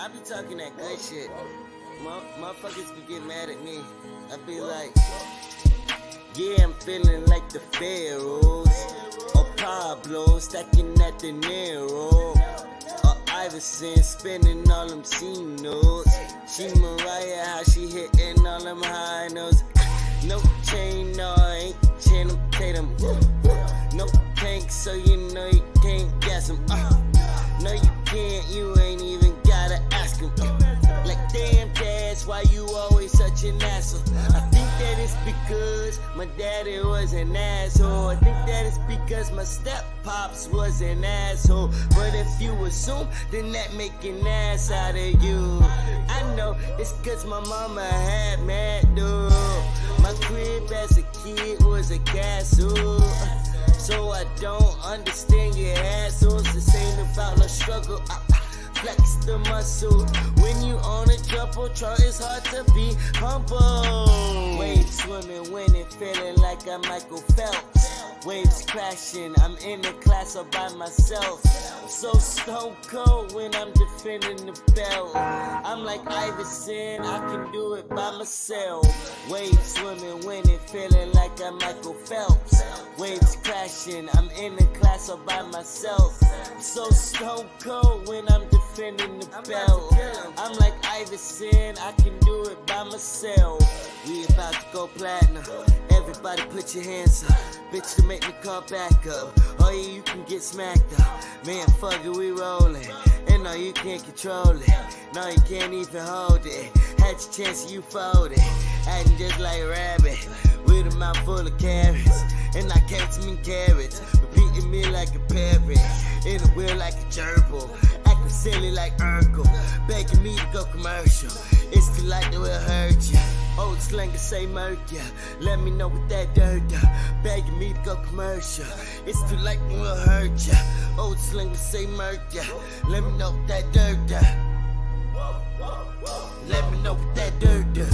I be talking that good shit. Motherfuckers could get mad at me. I be like, yeah, I'm feeling like the Pharaohs. Or Pablo stacking at the Nero. Or Iverson spinning all them C notes. She Mariah, how she hitting all them high notes. No chain, no, ain't Channing Tatum. No tank, so you know you can't gas him. No, you can't, you ain't even gotta ask him. Like, damn, Cash, why you always such an asshole? I think that it's because my daddy was an asshole. I think that it's because my step-pops was an asshole. But if you assume, then that make an ass out of you. I know it's cause my mama had mad dude. My crib as a kid was a castle. So I don't understand your assholes. This ain't about no struggle. I flex the muscle. When you on a jumbotron, it's hard to be humble. Waves swimming, winning, feeling like I'm Michael Phelps. Waves crashing, I'm in the class all by myself. So stone cold when I'm defending the belt. I'm like Iverson, I can do it by myself. Waves swimming, winning, feeling like I'm Michael Phelps. Waves crashing, I'm in the class all by myself. So stone cold when I'm defending the belt. I'm like Iverson, I can do it by myself. We about to go platinum. Everybody put your hands up. Bitch, to make me come back up. Oh yeah, you can get smacked up. Man, fuck it, we rolling. And no, you can't control it. No, you can't even hold it. Had your chance, you folded. Acting just like a rabbit with a mouth full of carrots. And I catch them in carrots, repeating me like a parrot. In a wheel like a gerbil, acting silly like Urkel. Begging me to go commercial. It's too late that will hurt ya. Old slinger say murk ya. Let me know what that dirt ya. Begging me to go commercial. It's too late that will hurt ya. Old slinger say murk ya. Let me know what that dirt ya. Let me know what that dirt ya.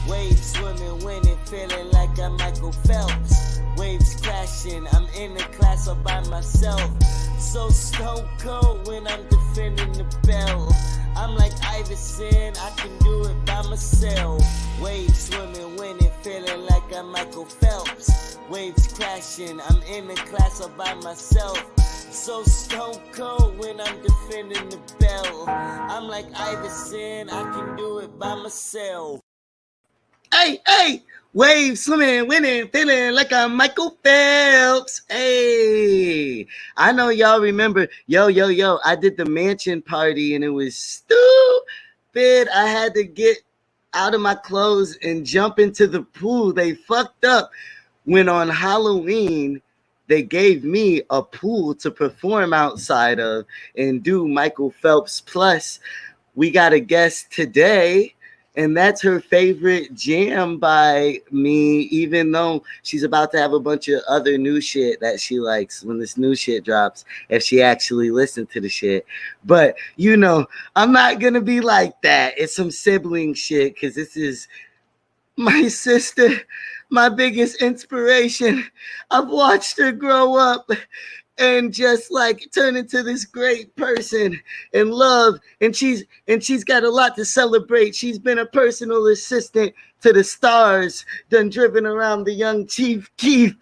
Waves swimming, winning, feeling like I'm Michael Phelps. Waves crashing, I'm in the class all by myself. So stone cold when I'm defending the belt. I'm like Iverson, I can do it by myself. Waves swimming, winning, feeling like I'm Michael Phelps. Waves crashing, I'm in the class all by myself. So stone cold when I'm defending the belt. I'm like Iverson, I can do it by myself. Hey, waves swimming, winning, feeling like I'm Michael Phelps. Hey, I know y'all remember. Yo, I did the mansion party and it was stupid. I had to get out of my clothes and jump into the pool. They fucked up when on Halloween they gave me a pool to perform outside of and do Michael Phelps. Plus, we got a guest today. And that's her favorite jam by me, even though she's about to have a bunch of other new shit that she likes when this new shit drops, if she actually listened to the shit. But, you know, I'm not going to be like that. It's some sibling shit because this is my sister, my biggest inspiration. I've watched her grow up and just like turn into this great person and love, and she's got a lot to celebrate. She's been a personal assistant to the stars, done driven around the young Chief Keef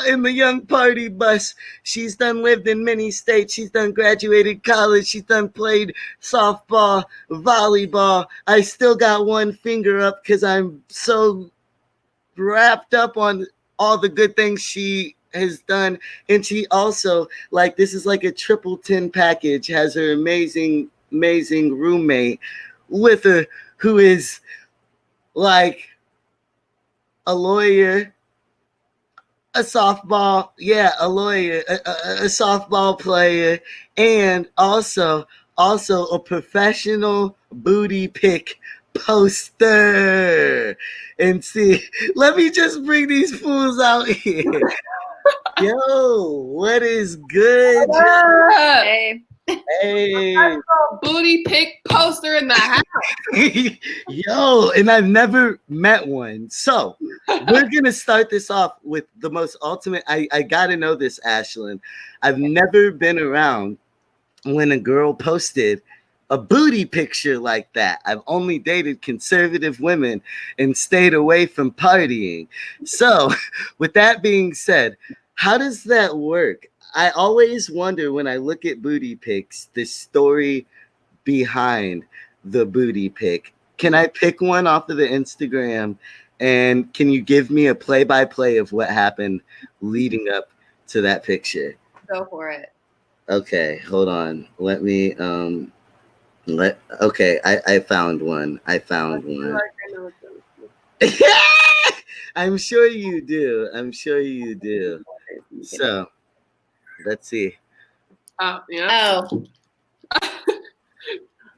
in the young party bus. She's done lived in many states. She's done graduated college. She's done played softball, volleyball. I still got one finger up because I'm so wrapped up on all the good things she has done. And she also, like, this is like a triple 10 package, has her amazing roommate with her who is like a lawyer, a softball player, and also a professional booty pic poster. And see, let me just bring these fools out here. Yo, what is good? Hey. Hey. Booty pic poster in the house. Yo, and I've never met one. So we're going to start this off with the most ultimate. I got to know this, Ashlyn. I've never been around when a girl posted a booty picture like that. I've only dated conservative women and stayed away from partying. So, with that being said, how does that work? I always wonder when I look at booty pics, the story behind the booty pic. Can I pick one off of the Instagram? And can you give me a play by play of what happened leading up to that picture? Go for it. Okay, hold on. Let me okay, I found one. I found one. I'm sure you do. I'm sure you do. So let's see. Oh, yeah. Oh.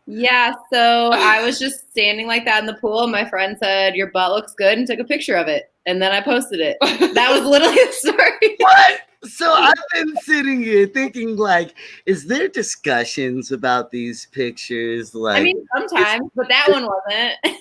Yeah, so I was just standing like that in the pool, and my friend said, "Your butt looks good," and took a picture of it. And then I posted it. That was literally the story. What? So I've been sitting here thinking, like, is there discussions about these pictures? Like, I mean, sometimes, but that one wasn't.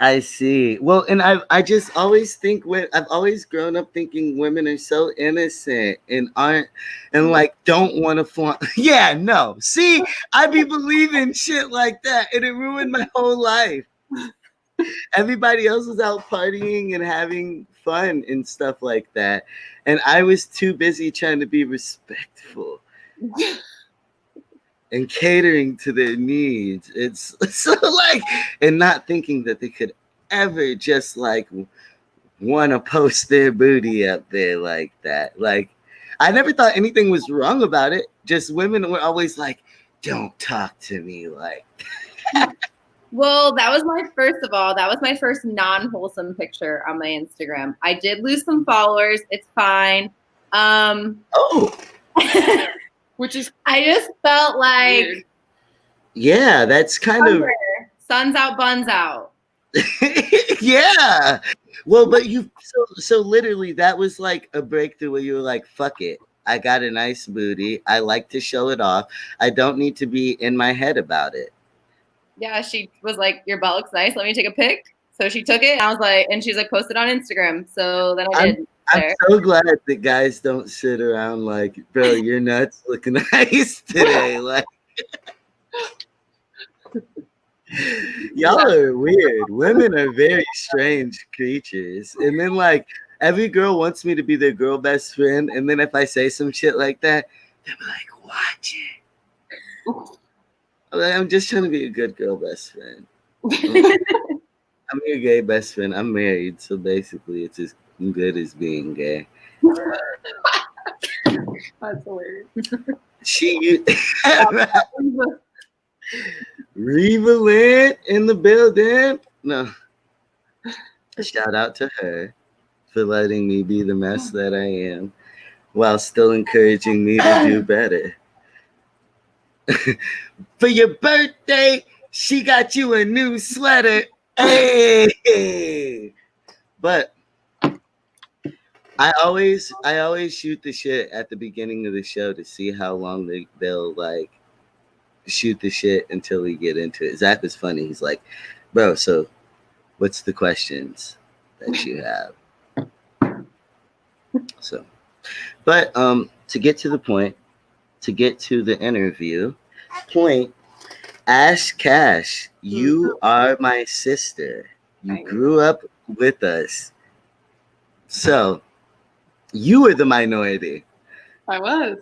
I see. Well, and I just always think when I've always grown up thinking women are so innocent and aren't and like don't want to form. Yeah, no. See, I be believing shit like that, and it ruined my whole life. Everybody else was out partying and having fun and stuff like that, and I was too busy trying to be respectful and catering to their needs. It's so like, and not thinking that they could ever just like want to post their booty up there like that. Like, I never thought anything was wrong about it. Just women were always like, don't talk to me like. Well, that was my first non-wholesome picture on my Instagram. I did lose some followers. It's fine. Oh. Which is I just felt like weird. Yeah, that's kind of sun's out, buns out. yeah. Well, but so literally that was like a breakthrough where you were like, fuck it. I got a nice booty. I like to show it off. I don't need to be in my head about it. Yeah, she was like, "Your butt looks nice. Let me take a pic." So she took it. And I was like, and she's like, "Post it on Instagram." So then I did. I'm so glad that guys don't sit around like, bro, your nuts look nice today. Like, y'all are weird. Women are very strange creatures. And then like every girl wants me to be their girl best friend. And then if I say some shit like that, they're like, watch it. I'm just trying to be a good girl best friend. I'm your gay best friend. I'm married, so basically it's as good as being gay. That's hilarious. Reva Lynn in the building. No. Shout out to her for letting me be the mess that I am while still encouraging me to do better. For your birthday, she got you a new sweater. Hey! But I always shoot the shit at the beginning of the show to see how long they'll like shoot the shit until we get into it. Zach was funny. He's like, bro, so what's the questions that you have? So, but to get to the point, to get to the interview point, AshCash, you are my sister. You grew up with us. So, you were the minority. I was.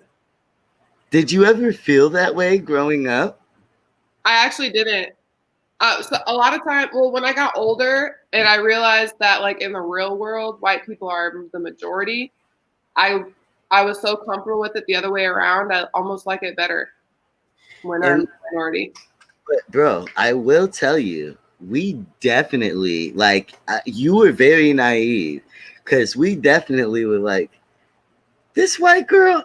Did you ever feel that way growing up? I actually didn't. So a lot of time, well, when I got older and I realized that like in the real world, white people are the majority, I was so comfortable with it the other way around. I almost like it better when I'm the minority. But bro, I will tell you, we definitely like you were very naive because we definitely were like, this white girl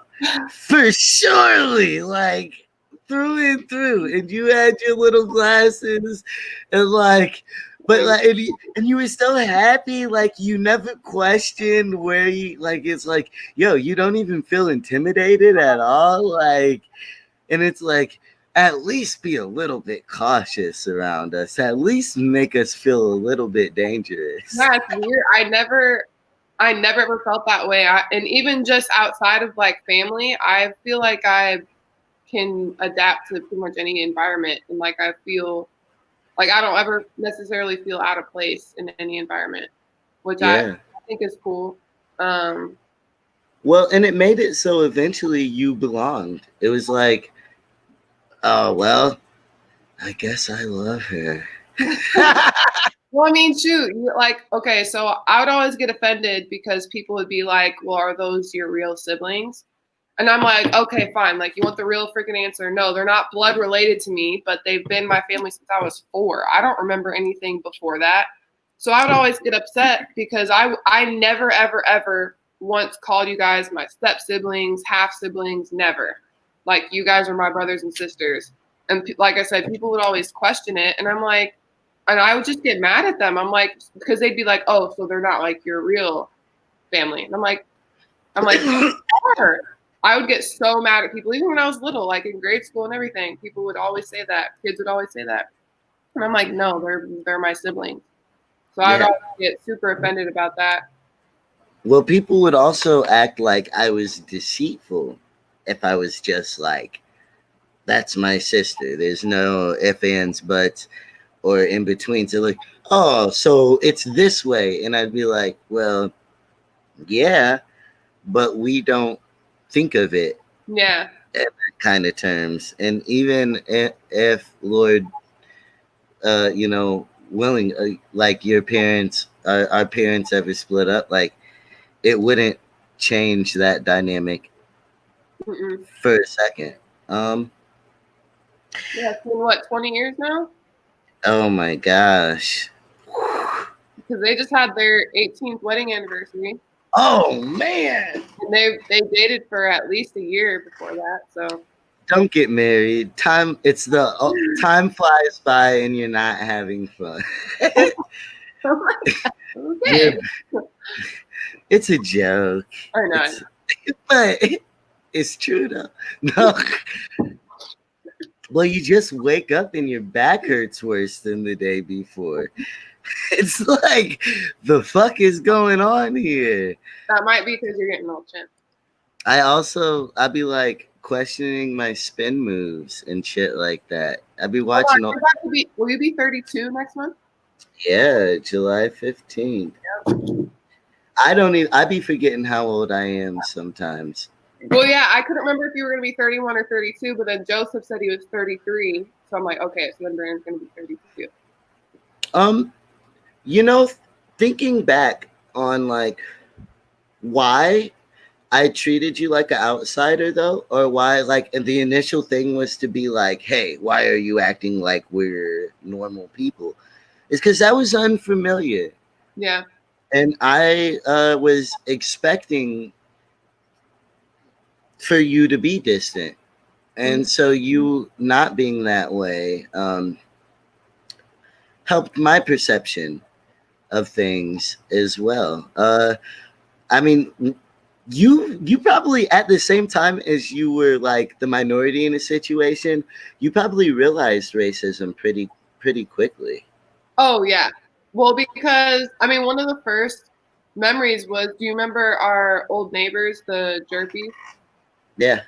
for surely like through and through, and you had your little glasses and like, but like, and you were so happy, like you never questioned where you like. It's like, yo, you don't even feel intimidated at all, like, and it's like, at least be a little bit cautious around us. At least make us feel a little bit dangerous. Yeah, it's weird. I never ever felt that way. And even just outside of like family, I feel like I can adapt to pretty much any environment, and like I feel like I don't ever necessarily feel out of place in any environment, which I think is cool. Well, and it made it so eventually you belonged. It was like, oh well, I guess I love her. Well, I mean, shoot, like, okay, so I would always get offended because people would be like, well, are those your real siblings? And I'm like, okay, fine. Like, you want the real freaking answer? No, they're not blood related to me, but they've been my family since I was 4. I don't remember anything before that. So I would always get upset because I never, ever, ever once called you guys my step siblings, half siblings, never. Like, you guys are my brothers and sisters. And like I said, people would always question it. And I'm like, and I would just get mad at them. I'm like, because they'd be like, oh, so they're not like your real family. And I'm like, sure. I would get so mad at people, even when I was little, like in grade school and everything. People would always say that. Kids would always say that. And I'm like, no, they're my siblings. So I would always get super offended about that. Well, people would also act like I was deceitful if I was just like, that's my sister. There's no ifs, ands, buts, or in between. So like, oh, so it's this way. And I'd be like, well, yeah, but we don't think of it in that kind of terms. And even if Lord, willing, like your parents, our parents ever split up, like it wouldn't change that dynamic for a second. Yeah, it's been what, 20 years now? Oh my gosh. Because they just had their 18th wedding anniversary. Oh man. And they dated for at least a year before that. So don't get married. Time time flies by and you're not having fun. Okay. It's a joke. I know. But it's true though. No. Well, you just wake up and your back hurts worse than the day before. It's like, the fuck is going on here? That might be because you're getting old, Chin. I'd be like questioning my spin moves and shit like that. I'd be watching. Will you be 32 next month? Yeah, July 15th. Yep. I'd be forgetting how old I am sometimes. Well, yeah, I couldn't remember if you were going to be 31 or 32, but then Joseph said he was 33. So I'm like, okay, so then Brandon's going to be 32. Thinking back on like why I treated you like an outsider though, or why like the initial thing was to be like, hey, why are you acting like we're normal people? It's because that was unfamiliar. Yeah. And I was expecting for you to be distant. And so you not being that way helped my perception of things as well. I mean, you probably at the same time as you were like the minority in a situation, you probably realized racism pretty quickly. Oh yeah. Well, because I mean, one of the first memories was, do you remember our old neighbors, the Jerpies? Yeah.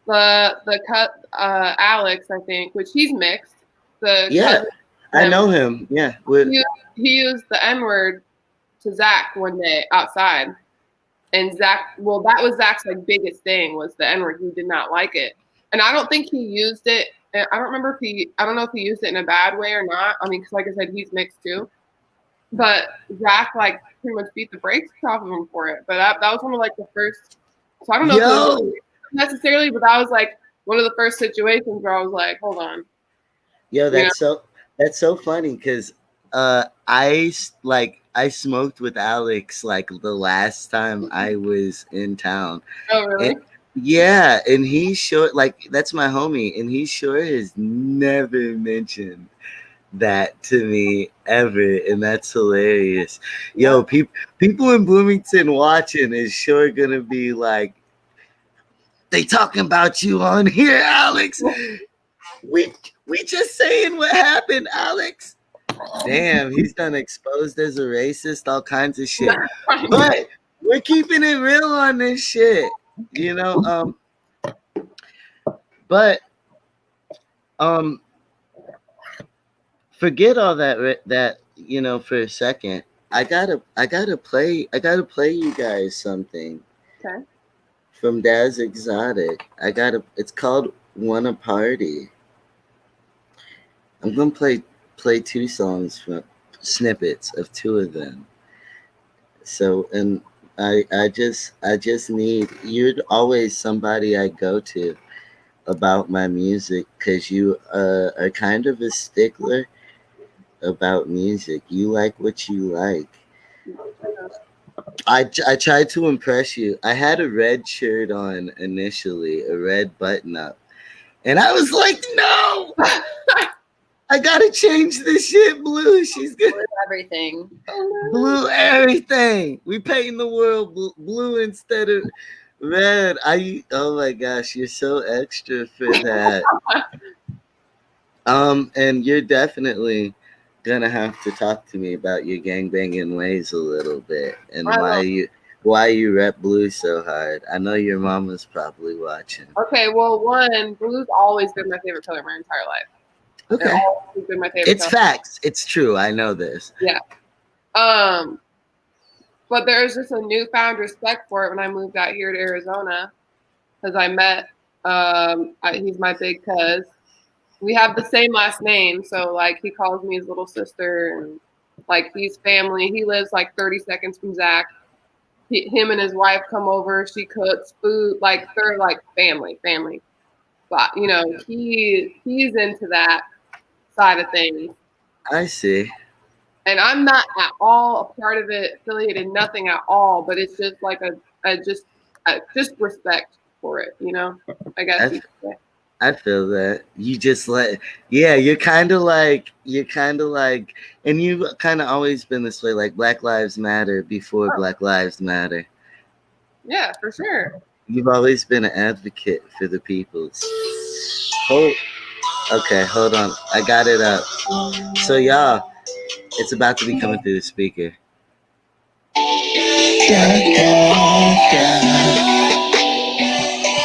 The Alex, I think, which he's mixed. I know him. Yeah. He used the N-word to Zach one day outside. And Zach, well, that was Zach's like biggest thing was the N-word. He did not like it. And I don't think he used it. I don't know if he used it in a bad way or not. I mean, because like I said, he's mixed too. But Zach like pretty much beat the brakes off of him for it. But that was one of like the first. So I don't know if it was necessarily, but that was like one of the first situations where I was like, hold on. Yo, that's so funny because I smoked with Alex like the last time I was in town. Oh really? And he sure like that's my homie, and he sure has never mentioned that to me ever, and that's hilarious. Yo, people in Bloomington watching is sure gonna be like, they talking about you on here, Alex. We just saying what happened, Alex. Damn, he's done exposed as a racist, all kinds of shit. But we're keeping it real on this shit. But forget all that for a second. I gotta play you guys something Okay. from Daz Exotic. It's called Wanna Party. I'm gonna play two songs from snippets of two of them. So and I just need you're always somebody I go to about my music because you are kind of a stickler about music. You like what you like. I tried to impress you. I had a red shirt on initially, a red button up, and I was like, no, I gotta change this shit blue. She's good. Everything. Blue everything. We paint the world blue instead of red. Oh my gosh, you're so extra for that. And you're definitely gonna have to talk to me about your gangbanging ways a little bit and I love. why you rep blue so hard. I know your mama's probably watching. Okay, well, one, blue's always been my favorite color my entire life. It's Okay. always been my favorite It's color. facts. It's true. I know this. Yeah. But there's just a newfound respect for it when I moved out here to Arizona because I met he's my big cuz. We have the same last name, so like he calls me his little sister, and like he's family. He lives like 30 seconds from Zach. Him and his wife come over. She cooks food, like they're like family. But he's into that side of things, I see. and I'm not at all a part of it, affiliated, nothing at all. But it's just like just respect for it, I guess you could say. I feel that. You just you're kind of like, and you've kind of always been this way, like Black Lives Matter before Oh, Black Lives Matter. yeah, for sure. You've always been an advocate for the peoples. Okay, hold on. I got it up. So, y'all, it's about to be coming through the speaker.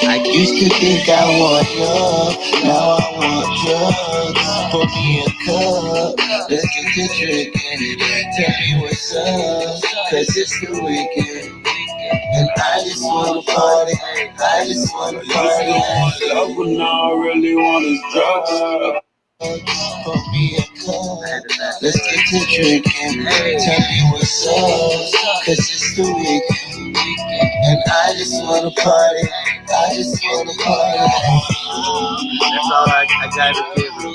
I used to think I want love, now I want drugs. Pour me a cup, let's get to drinking. Tell me what's up, cause it's the weekend. And I just wanna party, I just wanna party. Love when I really want is drugs. Pour me a cup, let's get to drinking. Tell me what's up, cause it's the weekend. And I just wanna party, I just wanna party. That's all I gotta give you.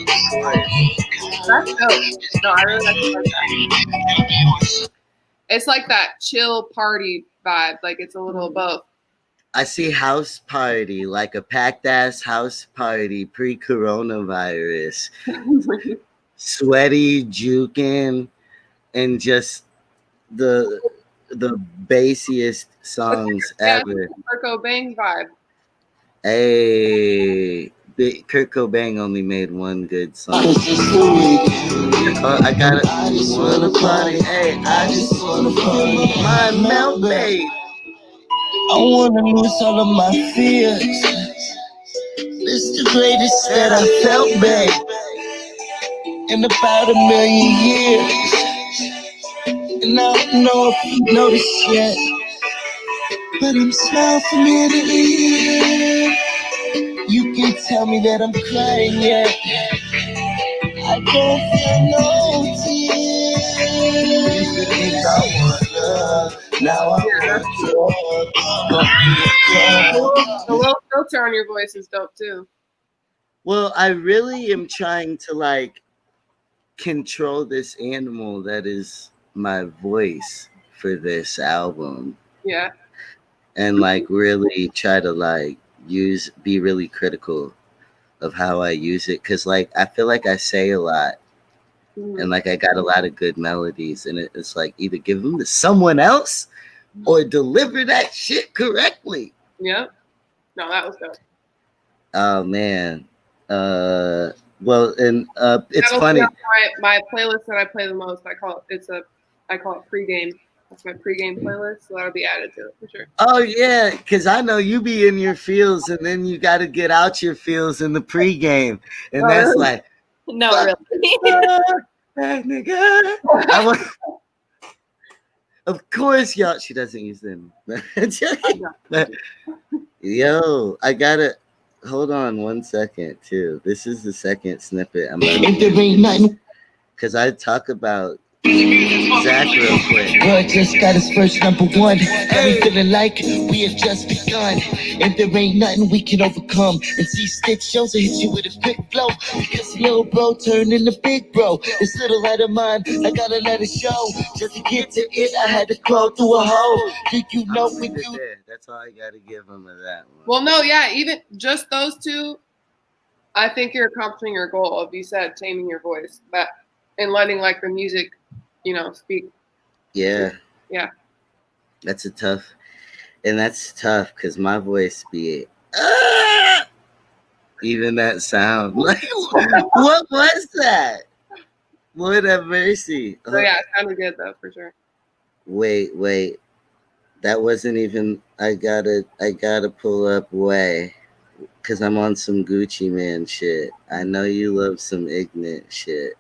That's dope. No, I really like that. It's like that chill party vibe. Like it's a little of both. I see house party, like a packed ass house party pre-coronavirus. Sweaty, juking, and just the bassiest songs ever. Kurt Cobain vibe. Hey, Kurt Cobain only made one good song. I got it. I just wanna party. Hey, I just wanna party. My melt, babe. I wanna lose all of my fears. It's the greatest that I felt, babe, in about a million years. And I don't know if you noticed yet, but I'm smiling from ear to ear. You can tell me that I'm crying yet. I don't feel no tears. Used to think I want love, now I want drugs. The little filter on your voice is dope too. Well, I really am trying to like control this animal that is my voice for this album. Yeah. And like really try to like be really critical of how I use it, because like I feel like I say a lot, and like I got a lot of good melodies, and it's like either give them to someone else or deliver that shit correctly. Yep. No, that was dope. Oh man. Well, and it's funny. My playlist that I play the most, I call it pregame. That's my pregame playlist, so that'll be added to it for sure. Oh yeah, because I know you be in your feels, and then you got to get out your feels in the pregame, and Oh, that's really? like, No, really. hey, nigga. Of course, y'all. She doesn't use them. Yo, I gotta hold on 1 second too. This is the second snippet I'm gonna If there ain't nothing, because I talk about Zach real quick. God just got his first number one. Got me feeling like we have just begun. If there ain't nothing we can overcome. And see Stitch shows will hit you with a quick flow. Because little bro turned into big bro. This little head of mine, I gotta let it show. Just to get to it, I had to crawl through a hole. Do you know I'm we gonna leave it do? there. That's all I gotta give him of that one. Well, no, yeah, even just those two, I think you're accomplishing your goal of, you said, taming your voice, but and letting like the music, speak. Yeah. Yeah. That's tough because my voice be even that sound. Like, what was that? Lord have mercy. So yeah, it sounded good though, for sure. Wait. That wasn't even. I gotta pull up way, cause I'm on some Gucci Man shit. I know you love some ignorant shit.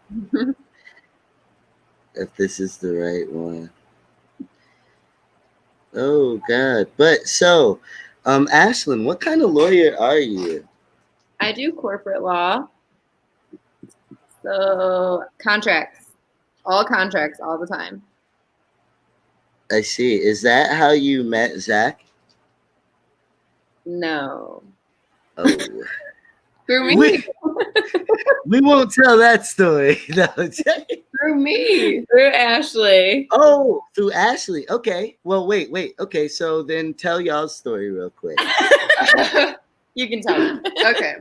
If this is the right one. Oh God! But so, Ashlyn, what kind of lawyer are you? I do corporate law. So contracts. All contracts all the time. I see. Is that how you met Zach? No. Oh. Through me. We won't tell that story. No. Through me. Through Ashley. Oh, through Ashley. Okay. Well, wait. Okay, so then tell y'all's story real quick. You can tell me. Okay.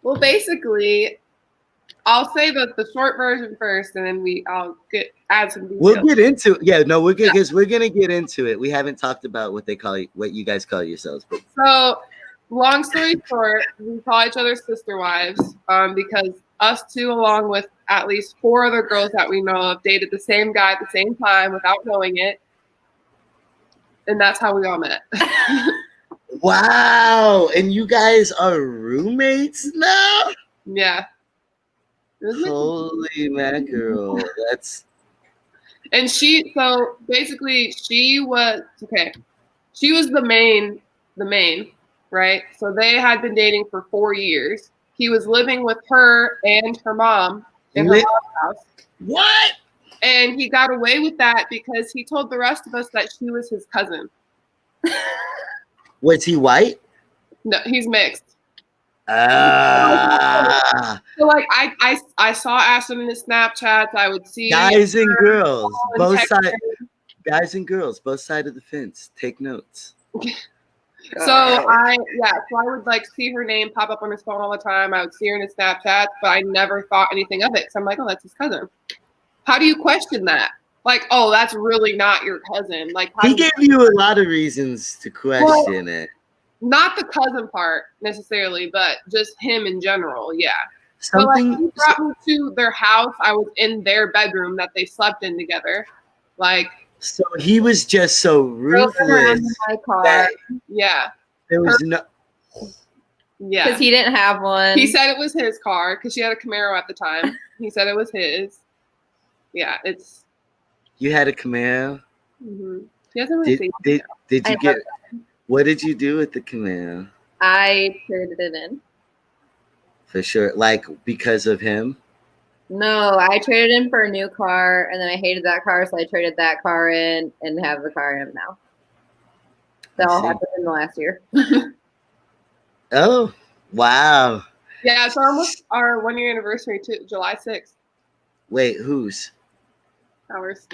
Well, basically, I'll say the short version first, and then I'll add some details. We'll get into we're good because we're gonna get into it. We haven't talked about what you guys call yourselves. But So, long story short, we call each other sister wives because us two, along with at least 4 other girls that we know of, dated the same guy at the same time without knowing it, and that's how we all met. Wow, and you guys are roommates now? Yeah. Holy mackerel! That's And so basically she was the main, right? So they had been dating for 4 years. He was living with her and her mom in her mom's house. What? And he got away with that because he told the rest of us that she was his cousin. Was he white? No, he's mixed. Ah. So like I saw Ashton in his Snapchats. I would see Guys and girls, both text sides. him. Guys and girls, both sides of the fence. Take notes. So I would like see her name pop up on his phone all the time. I would see her in his Snapchat, but I never thought anything of it. So I'm like, oh, that's his cousin. How do you question that? Like, oh, that's really not your cousin. Like, He gave you a lot of reasons to question it. Not the cousin part necessarily, but just him in general. Yeah. Something. But like, he brought me to their house. I was in their bedroom that they slept in together. Like, so he was just so ruthless. My car. That yeah. there was no. Yeah. Because he didn't have one. He said it was his car because she had a Camaro at the time. He said it was his. Yeah, it's. You had a Camaro. Mm-hmm. He hasn't really Did you get? What did you do with the Camaro? I traded it in. For sure, like because of him. No, I traded in for a new car, and then I hated that car, so I traded that car in and have the car I have now. That all happened in the last year. Oh, wow. Yeah, it's almost our 1-year anniversary too, July 6th. Wait, whose? Ours.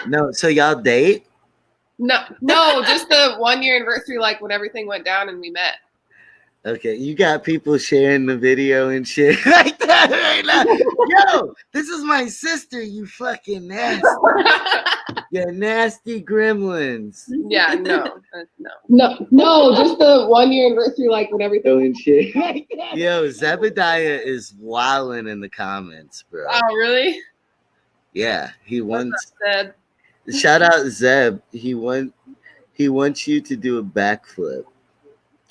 No, so y'all date? No, just the 1-year anniversary, like when everything went down and we met. Okay, you got people sharing the video and shit like that right now. Yo, this is my sister, you fucking nasty. You nasty gremlins. Yeah, no, just the 1-year anniversary, like when everything And shit. Yo, Zebediah is wilding in the comments, bro. Oh, really? Yeah, he wants. Said, Shout out Zeb. He wants you to do a backflip,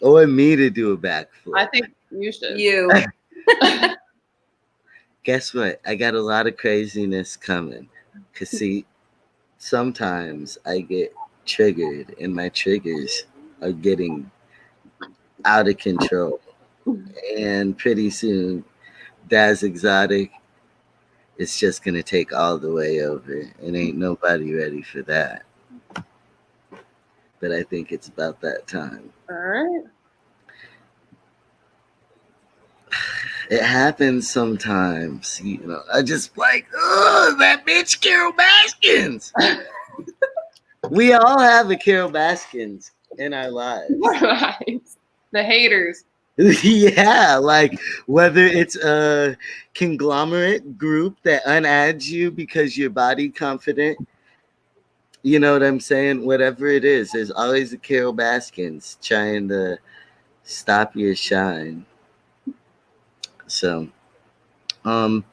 or me to do a backflip. I think you should. You. Guess what? I got a lot of craziness coming. Cause see, sometimes I get triggered, and my triggers are getting out of control. And pretty soon, Daz Exotic is just gonna take all the way over, and ain't nobody ready for that. But I think it's about that time. All right. It happens sometimes, you know. I just like, oh, that bitch Carol Baskins. We all have a Carol Baskins in our lives. Right. The haters. Yeah, like whether it's a conglomerate group that unadds you because you're body confident, you know what I'm saying? Whatever it is, there's always a Carol Baskins trying to stop your shine. So, and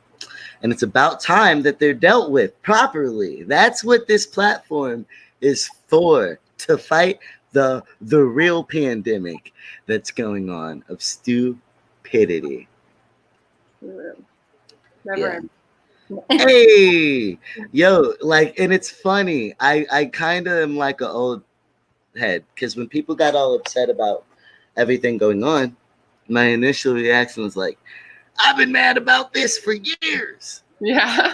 it's about time that they're dealt with properly. That's what this platform is for, to fight the real pandemic that's going on of stupidity. Never. Yeah. Hey, yo, like, and it's funny. I kind of am like an old head because when people got all upset about everything going on, my initial reaction was like, I've been mad about this for years. Yeah.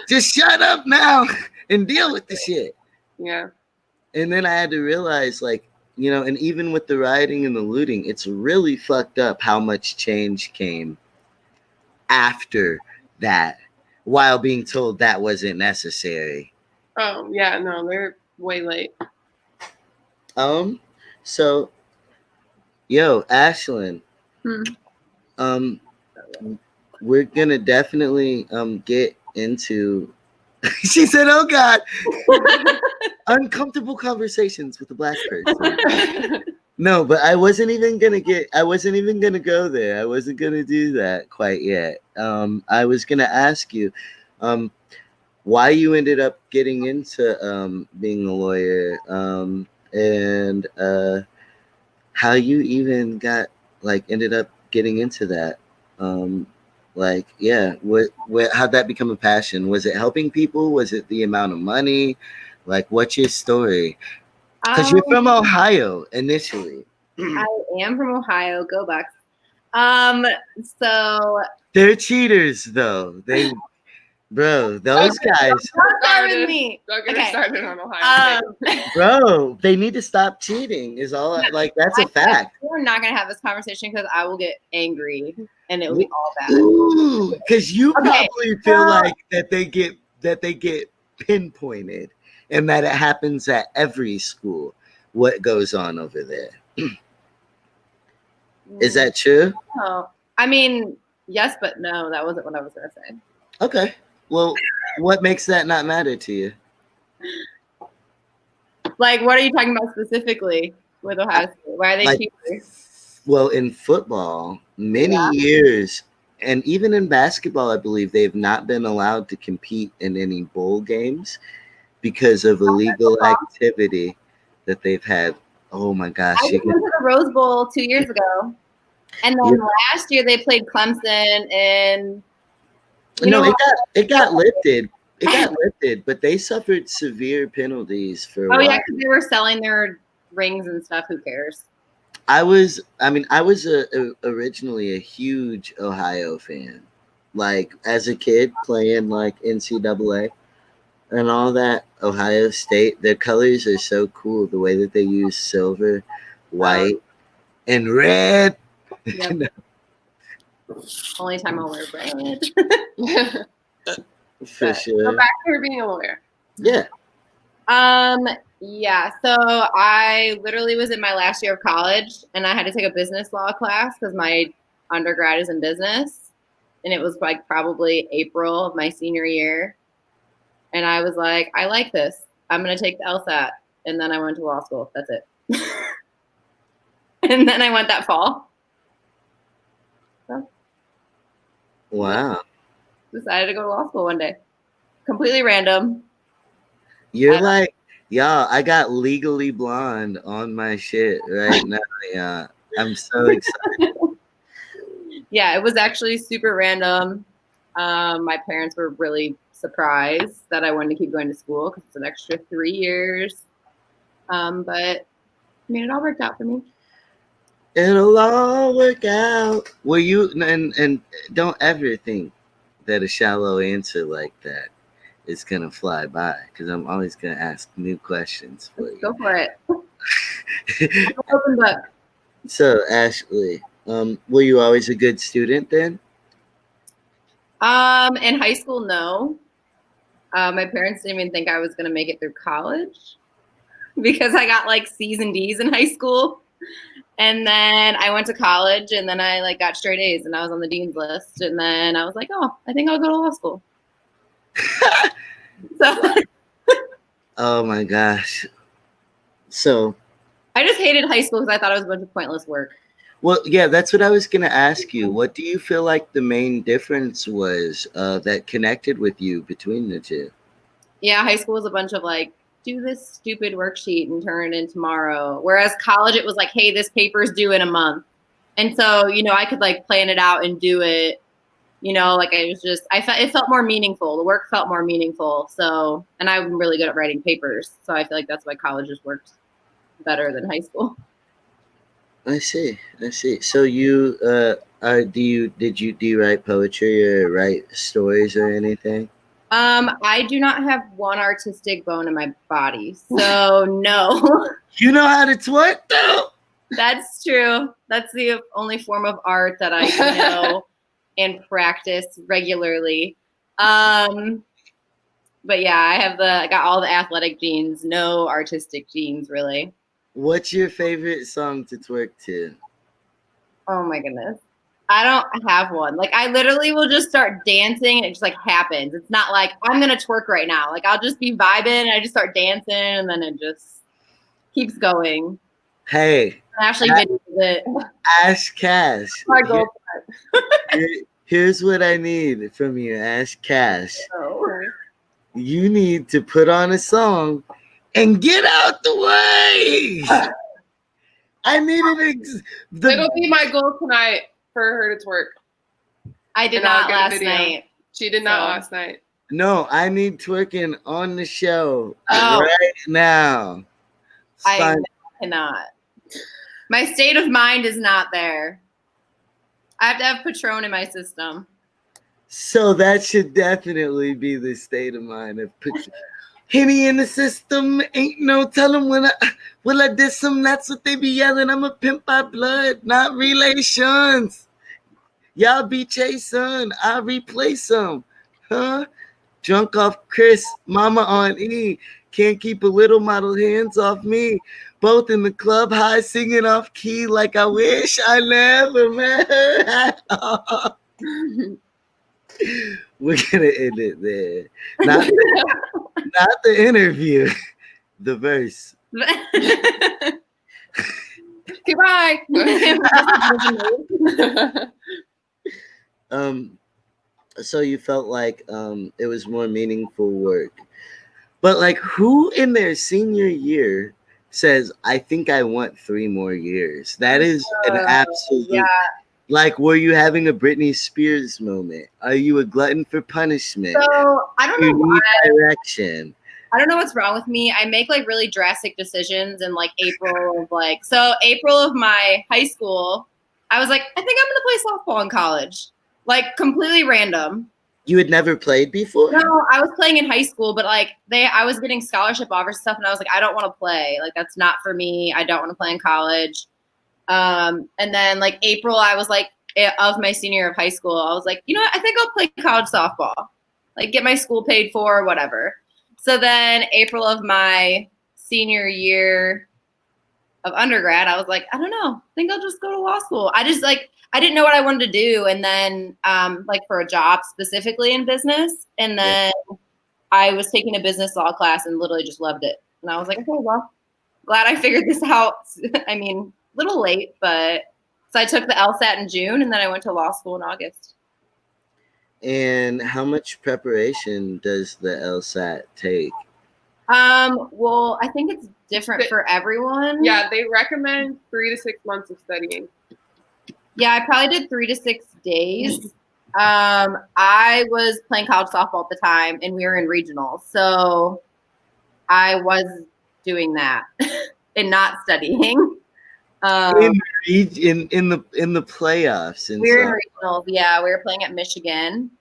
Just shut up now and deal with the shit. Yeah. And then I had to realize, like, you know, and even with the rioting and the looting, it's really fucked up how much change came after that, while being told that wasn't necessary. Oh, yeah. No, they're way late. So, yo, Ashlyn, we're gonna definitely get into. She said, "Oh God, uncomfortable conversations with a black person." No, but I wasn't even gonna go there. I wasn't gonna do that quite yet. I was gonna ask you, why you ended up getting into being a lawyer, and how you even ended up getting into that. How'd that become a passion? Was it helping people? Was it the amount of money? Like, what's your story? Because you're from Ohio initially. I am from Ohio. Go Bucks. So They're cheaters, though. Bro, those guys. don't start with me. Don't get Okay. started on Ohio State. Bro, they need to stop cheating. Is all like that's a fact. We're not gonna have this conversation because I will get angry and it will be all bad. Ooh, because you Okay, probably feel like that they get pinpointed, and that it happens at every school. What goes on over there? Is that true? No. I mean, yes, but no. That wasn't what I was gonna say. Okay. Well, what makes that not matter to you? Like, what are you talking about specifically with Ohio State? Why are they Like, cheaters? well, in football, many years, and even in basketball, I believe they've not been allowed to compete in any bowl games because of illegal activity that they've had. Oh my gosh! I just went to the Rose Bowl 2 years ago, and then last year they played Clemson, and it got lifted. It got lifted, but they suffered severe penalties for a while. yeah, because they were selling their rings and stuff. Who cares? I was originally a huge Ohio fan. Like, as a kid playing like NCAA and all that, Ohio State, their colors are so cool. The way that they use silver, white, and red. Yep. Only time I'll wear red. For sure. Go back to her being a lawyer. Yeah. Yeah. So I literally was in my last year of college, and I had to take a business law class because my undergrad is in business, and it was like probably April of my senior year, and I was like, I like this. I'm gonna take the LSAT, and then I went to law school. That's it. And then I went that fall. So, Wow. decided to go to law school one day. completely random. You're like, y'all, I got Legally Blonde on my shit right now. Yeah, I'm so excited. Yeah, it was actually super random. My parents were really surprised that I wanted to keep going to school because it's an extra 3 years. But I mean, it all worked out for me. It'll all work out. Well, you and don't ever think that a shallow answer like that is gonna fly by, because I'm always gonna ask new questions for Go for it. you. Open book. So, Ashley, were you always a good student then? In high school, no. My parents didn't even think I was gonna make it through college because I got like C's and D's in high school. And then I went to college and then I like got straight A's and I was on the dean's list. And then I was like, oh, I think I'll go to law school. So Oh my gosh. So, I just hated high school because I thought it was a bunch of pointless work. well, yeah, that's what I was gonna ask you. What do you feel like the main difference was that connected with you between the two? Yeah, high school was a bunch of like, do this stupid worksheet and turn it in tomorrow. Whereas college, it was like, hey, this paper's due in a month. And so, I could like plan it out and do it. Like it felt more meaningful. The work felt more meaningful. So, and I'm really good at writing papers. So I feel like that's why college just worked better than high school. I see. So you do you write poetry or write stories or anything? I do not have one artistic bone in my body. So no. You know how to twerk though? That's true. That's the only form of art that I know and practice regularly. But yeah, I got all the athletic genes, no artistic genes really. What's your favorite song to twerk to? Oh my goodness. I don't have one. Like I literally will just start dancing and it just like happens. It's not like I'm gonna twerk right now. Like I'll just be vibing and I just start dancing and then it just keeps going. Hey, Ashley videos it. AshCash. Here's what I need from you, AshCash. Oh. You need to put on a song and get out the way. I need It'll be my goal tonight for her to twerk. I did not last night. She did not last night. No, I need twerking on the show Oh. right now. I cannot. My state of mind is not there. I have to have Patron in my system. So that should definitely be the state of mind of Henny in the system. Ain't no telling when I diss them. That's what they be yelling. I'm a pimp by blood, not relations. Y'all be chasing. I replace them. Huh? Drunk off Chris, mama on E. Can't keep a little model hands off me. Both in the club, high singing off key like I wish I never met her at all. We're gonna end it there. Not the interview, the verse. Goodbye. So you felt like it was more meaningful work. But like, who in their senior year says, I think I want 3 more years? That is an absolute, like, were you having a Britney Spears moment? Are you a glutton for punishment? So I don't know why. Direction. I don't know what's wrong with me. I make like really drastic decisions in like April of my high school. I was like, I think I'm gonna play softball in college. Like completely random. You had never played before? No, I was playing in high school, but like I was getting scholarship offers and stuff, and I was like, I don't want to play. Like that's not for me. I don't want to play in college. And then like April, I was like of my senior year of high school, I was like, you know what? I think I'll play college softball. Like get my school paid for, whatever. So then April of my senior year of undergrad, I was like, I don't know. I think I'll just go to law school. I didn't know what I wanted to do. And then like for a job specifically in business. And then I was taking a business law class and literally just loved it. And I was like, okay, well, glad I figured this out. I mean, a little late, but so I took the LSAT in June and then I went to law school in August. And how much preparation does the LSAT take? Well, I think it's different for everyone. Yeah, they recommend 3 to 6 months of studying. Yeah, I probably did 3 to 6 days. I was playing college softball at the time, and we were in regionals, so I was doing that and not studying. In the playoffs, and We were in regionals. Yeah, we were playing at Michigan.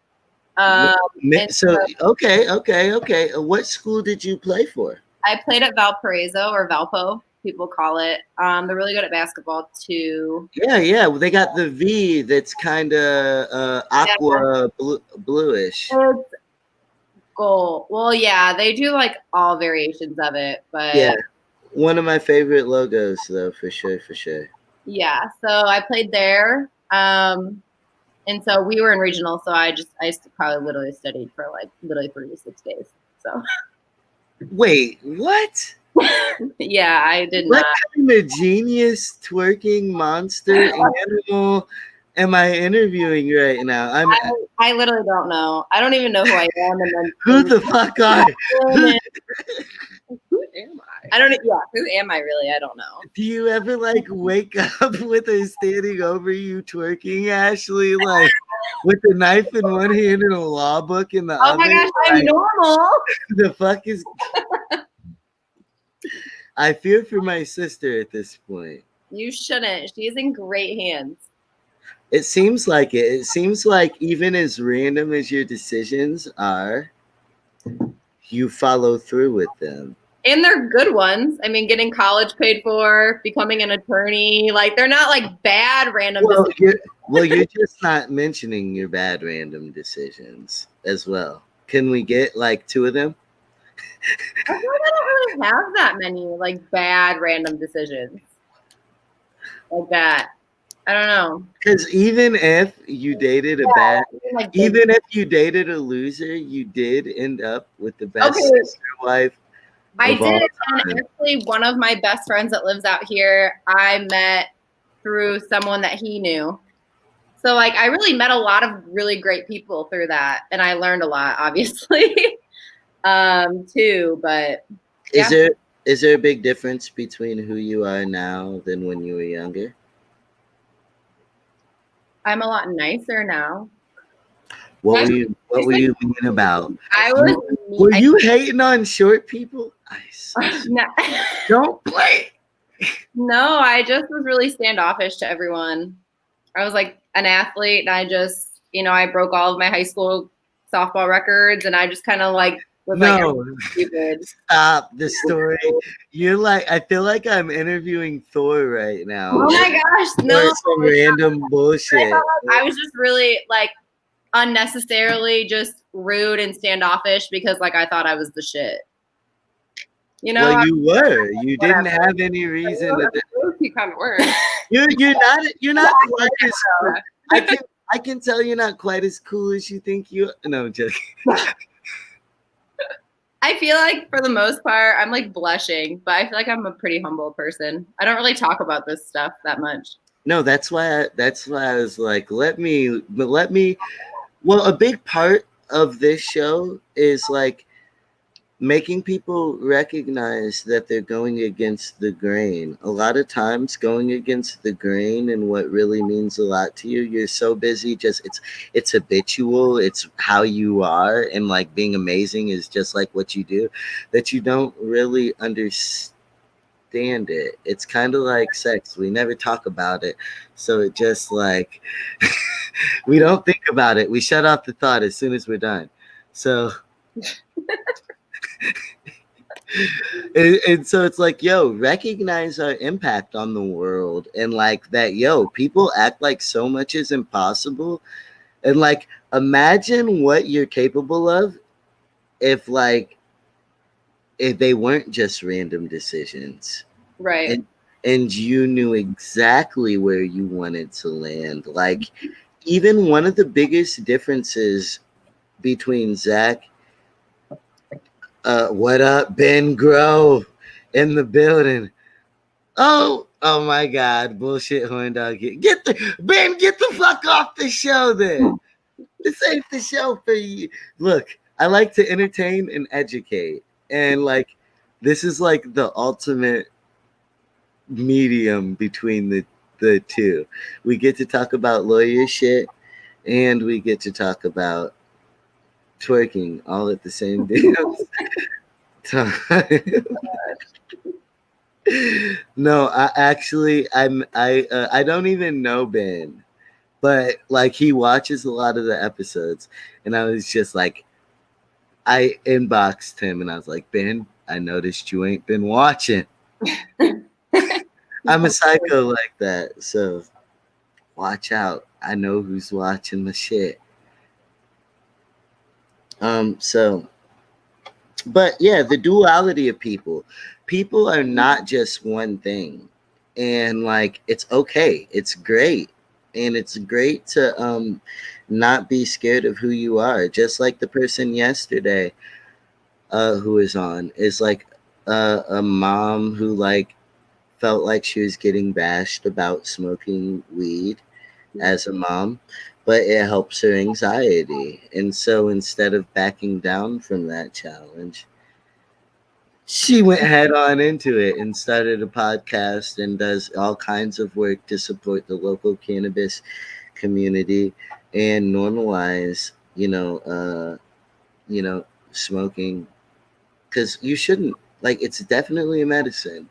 So okay. What school did you play for? I played at Valparaiso, or Valpo, people call it. They're really good at basketball too. Yeah. Well, they got the V that's kind of aqua bluish. It's gold. Well, yeah, they do like all variations of it, but yeah, one of my favorite logos, though, for sure. Yeah, so I played there, and so we were in regional. So I probably literally studied for like literally 3 to 6 days. So wait, what? Yeah, I did what not. What kind of genius twerking monster animal am I interviewing right now? I literally don't know. I don't even know who I am. And then who the fuck are? Who am I? I don't. Yeah, who am I really? I don't know. Do you ever like wake up with her standing over you twerking, Ashley, like with a knife in one hand and a law book in the other? Oh my gosh, I'm normal. The fuck is? I fear for my sister at this point. You shouldn't. She's in great hands. It seems like it. It seems like even as random as your decisions are, you follow through with them. And they're good ones. I mean, getting college paid for, becoming an attorney, like they're not like bad random decisions. You're just not mentioning your bad random decisions as well. Can we get like 2 of them? I feel like I don't really have that many like bad random decisions like that. I don't know. Because even if you dated even if you dated a loser, you did end up with the best sister wife. I did, and actually one of my best friends that lives out here, I met through someone that he knew. So like I really met a lot of really great people through that, and I learned a lot, obviously, too. But yeah. Is there a big difference between who you are now than when you were younger? I'm a lot nicer now. What were you mean about? Were you hating on short people? No. Don't play. No, I just was really standoffish to everyone. I was like an athlete, and I just, I broke all of my high school softball records, and I just kind of like was stupid. Stop the story. You're like, I feel like I'm interviewing Thor right now. Oh my gosh, no. Some random bullshit. I was just really like unnecessarily just rude and standoffish because like I thought I was the shit. Well, you were. You didn't have any reason to. You kind of were. You're not quite as cool. I can tell you're not quite as cool as you think you. No, I'm joking. I feel like for the most part, I'm like blushing, but I feel like I'm a pretty humble person. I don't really talk about this stuff that much. No, that's why I was like, let me. Well, a big part of this show is like making people recognize that they're going against the grain. A lot of times going against the grain and what really means a lot to you, you're so busy, it's habitual, it's how you are, and like being amazing is just like what you do, that you don't really understand it. It's kind of like sex. We never talk about it. So it just like, we don't think about it. We shut off the thought as soon as we're done. So... and so it's like, yo, recognize our impact on the world, and like that, yo, people act like so much is impossible, and like imagine what you're capable of if they weren't just random decisions, right? And you knew exactly where you wanted to land. Like even one of the biggest differences between Zach. What up, Ben Grove in the building? Oh my God, bullshit horn dog. Get the fuck off the show then. This ain't the show for you. Look, I like to entertain and educate, and like this is like the ultimate medium between the two. We get to talk about lawyer shit, and we get to talk about twerking all at the same damn time. No, I don't even know Ben, but like he watches a lot of the episodes, and I was just like, I inboxed him and I was like, Ben, I noticed you ain't been watching. I'm a psycho like that, so watch out. I know who's watching the shit. So but yeah, the duality of people. People are not just one thing. And like it's okay. It's great. And it's great to not be scared of who you are. Just like the person yesterday who was on is like a mom who like felt like she was getting bashed about smoking weed as a mom, but it helps her anxiety. And so instead of backing down from that challenge, she went head on into it and started a podcast and does all kinds of work to support the local cannabis community and normalize, smoking, because you shouldn't. Like, it's definitely a medicine.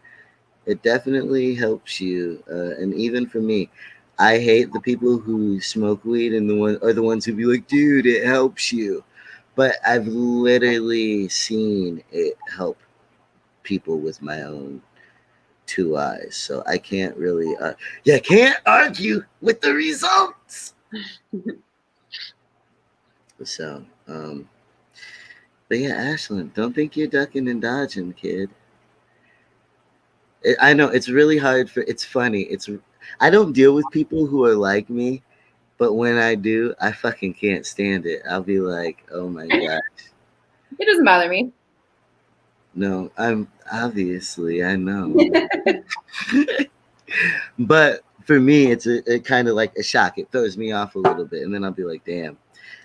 It definitely helps you, and even for me, I hate the people who smoke weed and the ones who be like, "Dude, it helps you," but I've literally seen it help people with my own two eyes, so I can't really, can't argue with the results. So, but yeah, Ashlyn, don't think you're ducking and dodging, kid. I know it's really hard it's funny. I don't deal with people who are like me, but when I do, I fucking can't stand it. I'll be like, oh my gosh. It doesn't bother me. No, I'm obviously, I know. But for me, it's a kind of like a shock. It throws me off a little bit, and then I'll be like, damn,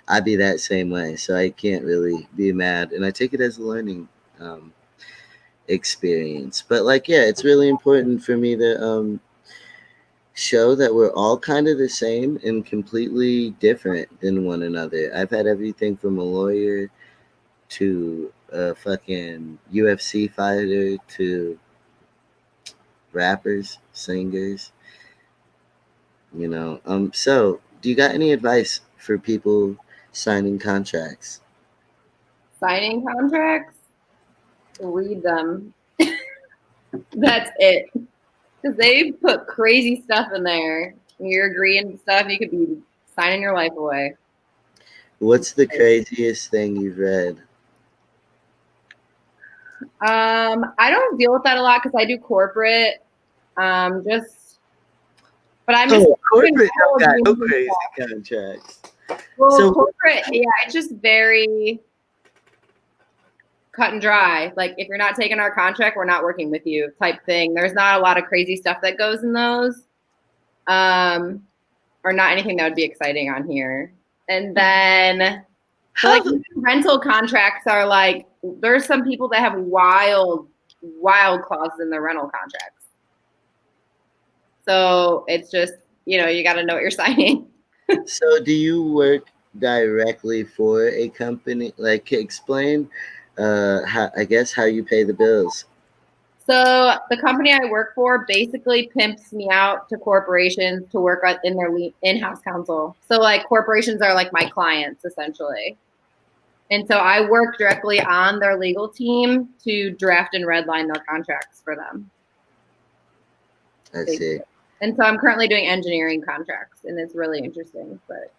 I'd be that same way. So I can't really be mad, and I take it as a learning experience. But like, yeah, it's really important for me to show that we're all kind of the same and completely different than one another. I've had everything from a lawyer to a fucking UFC fighter to rappers, singers, So, do you got any advice for people signing contracts? Signing contracts, read them. That's it. Because they put crazy stuff in there. When you're agreeing to stuff, you could be signing your life away. What's the craziest thing you've read? I don't deal with that a lot because I do corporate. But I'm just corporate don't got no crazy contracts. Well, so corporate, yeah, it's just very cut and dry. Like, if you're not taking our contract, we're not working with you type thing. There's not a lot of crazy stuff that goes in those. Or not anything that would be exciting on here. And then like rental contracts are like, there's some people that have wild clauses in their rental contracts. So it's just, you got to know what you're signing. So do you work directly for a company? Like, explain how you pay the bills. So the company I work for basically pimps me out to corporations to work in their in-house counsel. So like corporations are like my clients essentially. And so I work directly on their legal team to draft and redline their contracts for them. I see. And so I'm currently doing engineering contracts, and it's really interesting. But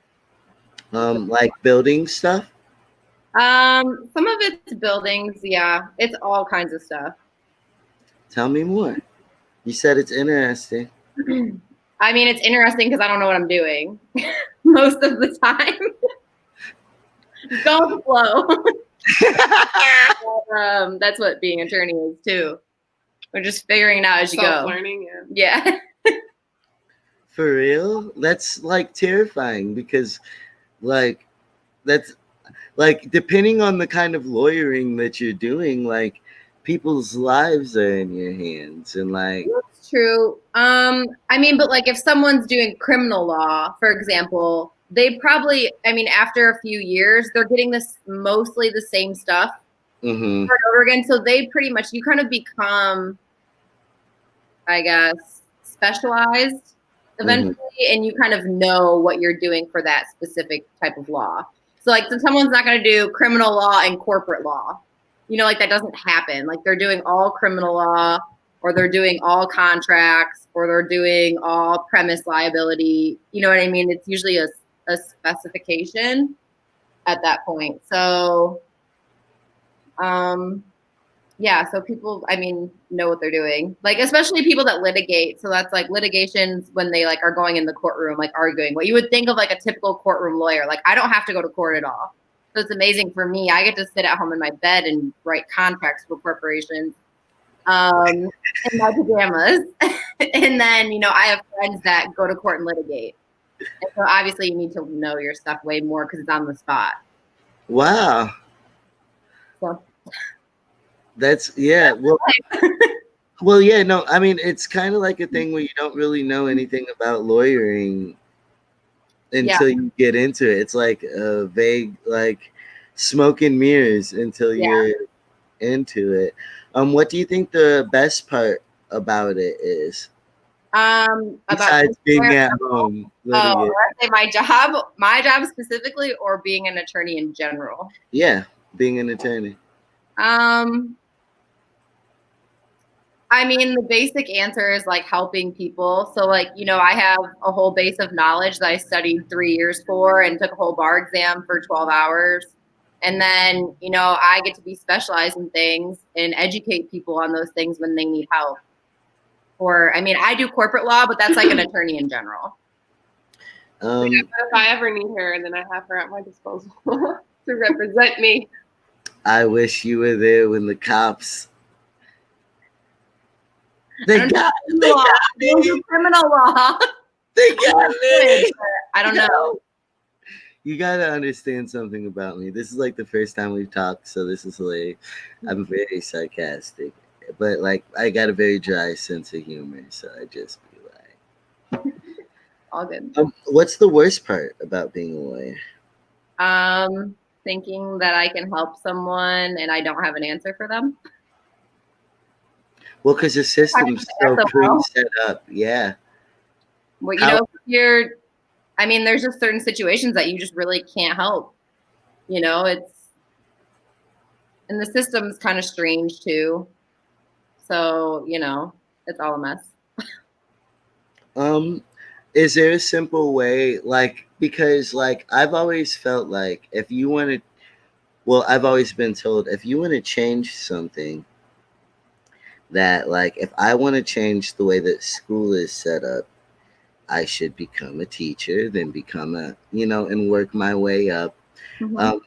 like building stuff? Some of it's buildings, yeah. It's all kinds of stuff. Tell me more. You said it's interesting. I mean, it's interesting because I don't know what I'm doing most of the time. Go with the flow. That's what being an attorney is too. We're just figuring it out as you go. Self-learning, yeah. For real? That's like terrifying because like that's like, depending on the kind of lawyering that you're doing, like people's lives are in your hands, and like, That's true. I mean, but like if someone's doing criminal law, for example, they probably, I mean, after a few years, they're getting this mostly the same stuff mm-hmm, over and over again. So they pretty much, you kind of become, I guess, specialized eventually, and you kind of know what you're doing for that specific type of law. So like, so someone's not going to do criminal law and corporate law, you know, like that doesn't happen. Like they're doing all criminal law, or they're doing all contracts, or they're doing all premise liability. You know what I mean? It's usually a specification at that point. So, yeah, so people, I mean, know what they're doing. Like, especially people that litigate. So that's like litigations when they like are going in the courtroom, like arguing. What you would think of like a typical courtroom lawyer. Like, I don't have to go to court at all. So it's amazing for me. I get to sit at home in my bed and write contracts for corporations in my pajamas. And then, you know, I have friends that go to court and litigate. And so obviously you need to know your stuff way more because it's on the spot. wow, So that's yeah. Well, yeah. No, I mean, it's kind of like a thing where you don't really know anything about lawyering until you get into it. It's like a vague, like smoke and mirrors until you're into it. What do you think the best part about it is? About Besides being at home, I say my job specifically, or being an attorney in general. Yeah, being an attorney. I mean, the basic answer is like helping people. So like, you know, I have a whole base of knowledge that I studied 3 years for and took a whole bar exam for 12 hours. And then, you know, I get to be specialized in things and educate people on those things when they need help. Or, I mean, I do corporate law, but that's like an attorney in general. If I ever need her, then I have her at my disposal to represent me. I wish you were there when the cops. They got me. Criminal law. They got me. I don't know. You gotta understand something about me. This is like the first time we've talked, so this is like I'm very sarcastic, but like I got a very dry sense of humor, so I just be like, all good. What's the worst part about being a lawyer? Thinking that I can help someone and I don't have an answer for them. Well, because the system's so pre-set up, yeah. Well, you know, I mean, there's just certain situations that you just really can't help. You know, and the system's kind of strange too. So, you know, it's all a mess. Is there a simple way, like, because like I've always felt like if you want to, well, I've always been told if you want to change something, that like if I want to change the way that school is set up, I should become a teacher, then become a, you know, and work my way up. Mm-hmm.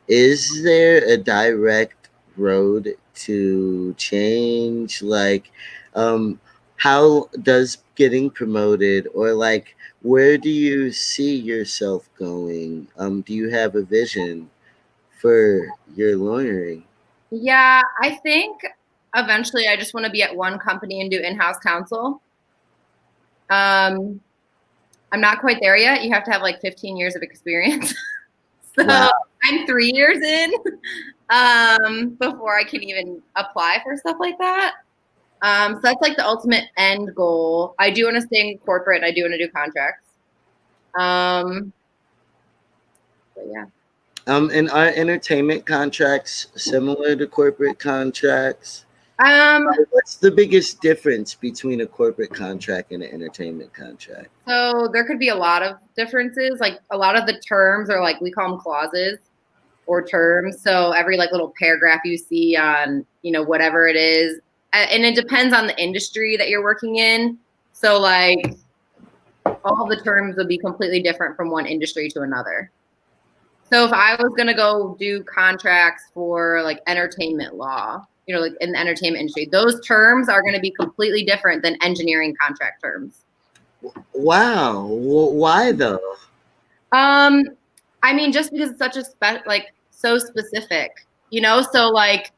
Is there a direct road to change? Like, how does getting promoted, or like, where do you see yourself going? Do you have a vision for your lawyering? Yeah, I think eventually I just want to be at one company and do in-house counsel. I'm not quite there yet. You have to have like 15 years of experience. So wow. I'm 3 years in before I can even apply for stuff like that. So that's like the ultimate end goal. I do want to stay in corporate. I do want to do contracts. But yeah. And are entertainment contracts similar to corporate contracts? What's the biggest difference between a corporate contract and an entertainment contract? So there could be a lot of differences. Like a lot of the terms are like, we call them clauses or terms. So every like little paragraph you see on, you know, whatever it is, and it depends on the industry that you're working in. So like all the terms would be completely different from one industry to another. So if I was going to go do contracts for like entertainment law, you know, like in the entertainment industry, those terms are going to be completely different than engineering contract terms. Wow. Why though? I mean, just because it's such a so specific, so like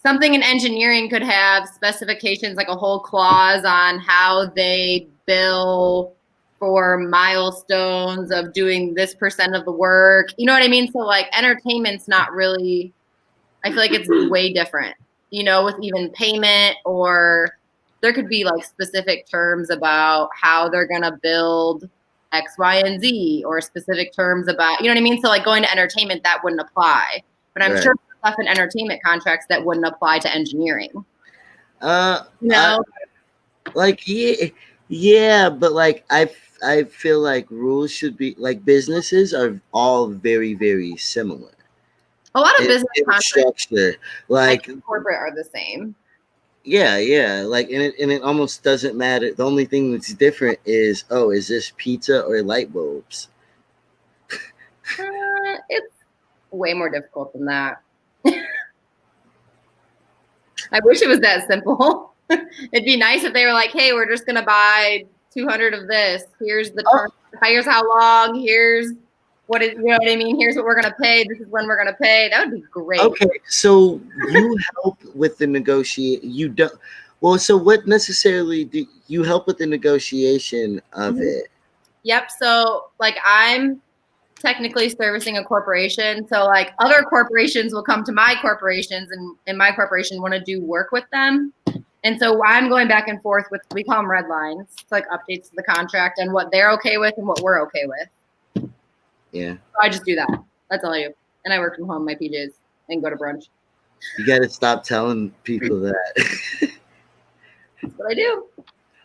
something in engineering could have specifications, like a whole clause on how they bill for milestones of doing this % of the work. You know what I mean? So like entertainment's not really, I feel like it's way different, with even payment, or there could be like specific terms about how they're going to build X, Y, and Z, or specific terms about, you know what I mean? So like going to entertainment, that wouldn't apply. But I'm sure stuff in entertainment contracts that wouldn't apply to engineering. Like yeah, but like I feel like rules should be like businesses are all very, very similar. A lot of business contracts, structure, like corporate, are the same. Yeah, like and it almost doesn't matter. The only thing that's different is, is this pizza or light bulbs? It's way more difficult than that. I wish it was that simple. It'd be nice if they were like, hey, we're just gonna buy 200 of this. Here's the term. Here's how long. Here's what is, you know what I mean? Here's what we're gonna pay. This is when we're gonna pay. That would be great. Okay, so you help with the negotiate. You don't. Well, so what necessarily do you help with the negotiation of it? Yep. So like I'm technically servicing a corporation. So like other corporations will come to my corporations, and my corporation want to do work with them. And so I'm going back and forth with, we call them red lines. It's like updates to the contract and what they're okay with and what we're okay with. Yeah. So I just do that. That's all I do. And I work from home, my PJs, and go to brunch. You got to stop telling people that. That's what I do.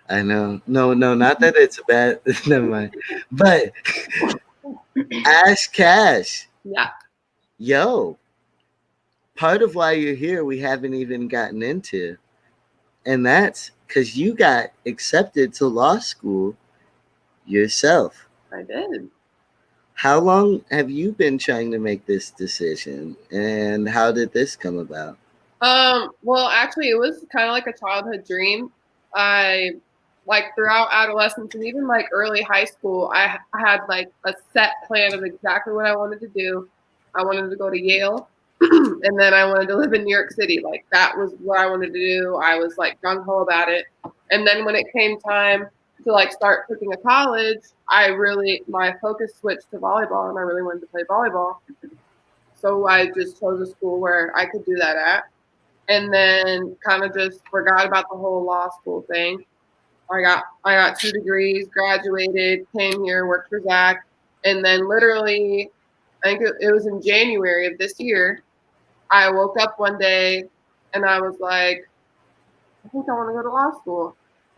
I know. No, not that it's bad. Never mind. But AshCash. Yeah. Yo, part of why you're here, we haven't even gotten into. And that's because you got accepted to law school yourself. I did. How long have you been trying to make this decision? And how did this come about? Well, actually, it was kind of like a childhood dream. I, like, throughout adolescence and even like early high school, I had like a set plan of exactly what I wanted to do. I wanted to go to Yale, and then I wanted to live in New York City. Like, that was what I wanted to do. I was like gung ho about it. And then when it came time to like start picking a college, my focus switched to volleyball, and I really wanted to play volleyball. So I just chose a school where I could do that at. And then kind of just forgot about the whole law school thing. I got 2 degrees, graduated, came here, worked for Zach, and then literally, I think it was in January of this year, I woke up one day and I was like, I think I want to go to law school.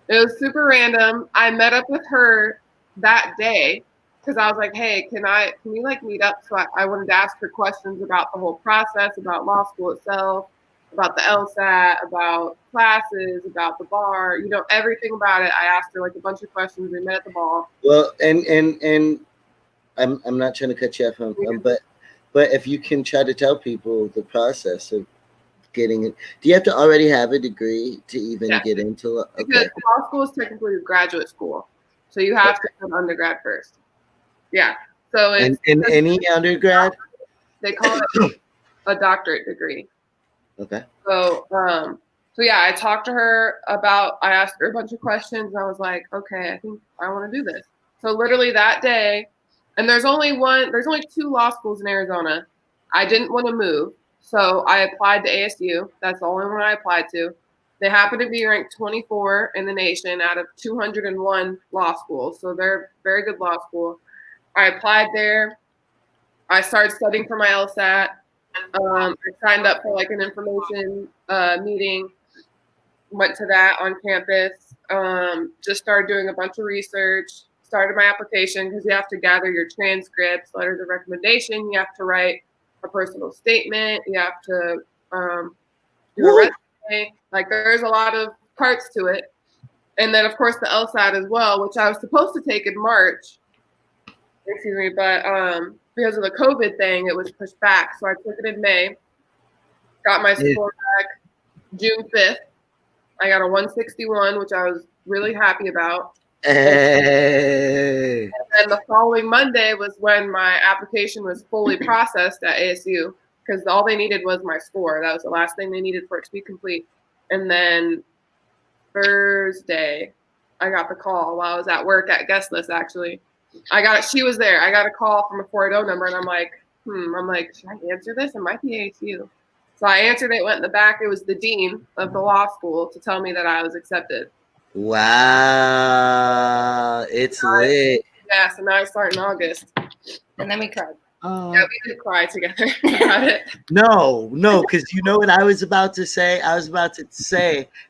It was super random. I met up with her that day because I was like, hey, can we like meet up? So I wanted to ask her questions about the whole process, about law school itself, about the LSAT, about classes, about the bar, everything about it. I asked her like a bunch of questions. We met at the ball. Well, and I'm not trying to cut you off, but if you can try to tell people the process of getting it, do you have to already have a degree to even get into law? Okay. Because law school is technically a graduate school, so you have to have undergrad first. Yeah. So it's in any undergrad, they call it a doctorate degree. Okay. So yeah, I talked to her I asked her a bunch of questions, and I was like, okay, I think I want to do this. So literally that day, and there's only 2 law schools in Arizona. I didn't want to move, so I applied to ASU. That's the only one I applied to. They happen to be ranked 24 in the nation out of 201 law schools, so they're a very good law school. I applied there. I started studying for my LSAT. I signed up for like an information meeting, went to that on campus, just started doing a bunch of research, started my application because you have to gather your transcripts, letters of recommendation, you have to write a personal statement, you have to do a resume. Like, there's a lot of parts to it. And then, of course, the LSAT as well, which I was supposed to take in March. Excuse me, but because of the COVID thing, it was pushed back. So I took it in May, got my score back June 5th. I got a 161, which I was really happy about. Hey. And And the following Monday was when my application was fully processed at ASU because all they needed was my score. That was the last thing they needed for it to be complete. And then Thursday, I got the call while I was at work at guest list. Actually, she was there. I got a call from a 480 number, and I'm like, should I answer this? It might be ASU. So I answered it. Went in the back. It was the dean of the law school to tell me that I was accepted. Wow, it's lit. Yeah, so now I start in August. And then we cried. Yeah, we did cry together about it. No, because you know what I was about to say?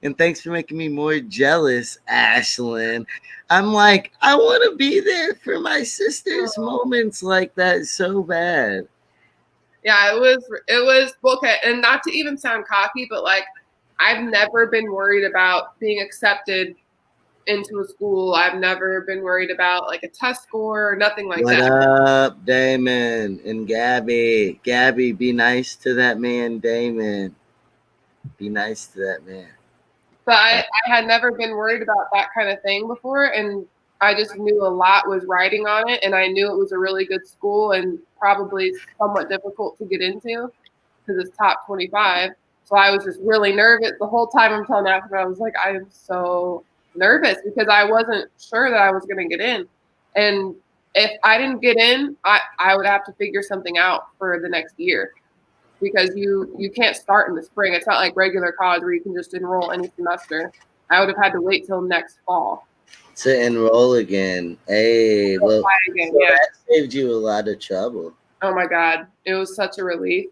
And thanks for making me more jealous, Ashlyn. I'm like, I want to be there for my sister's moments like that so bad. Yeah, it was okay. And not to even sound cocky, but like, I've never been worried about being accepted into a school. I've never been worried about like a test score or nothing like that. What up, Damon and Gabby? Gabby, be nice to that man, Damon. Be nice to that man. But I had never been worried about that kind of thing before, and I just knew a lot was riding on it, and I knew it was a really good school and probably somewhat difficult to get into because it's top 25. So I was just really nervous the whole time until after. I was like, I am so nervous because I wasn't sure that I was going to get in. And if I didn't get in, I would have to figure something out for the next year because you can't start in the spring. It's not like regular college where you can just enroll any semester. I would have had to wait till next fall to enroll again. Hey, well, again, so yeah. that saved you a lot of trouble. Oh my God, it was such a relief.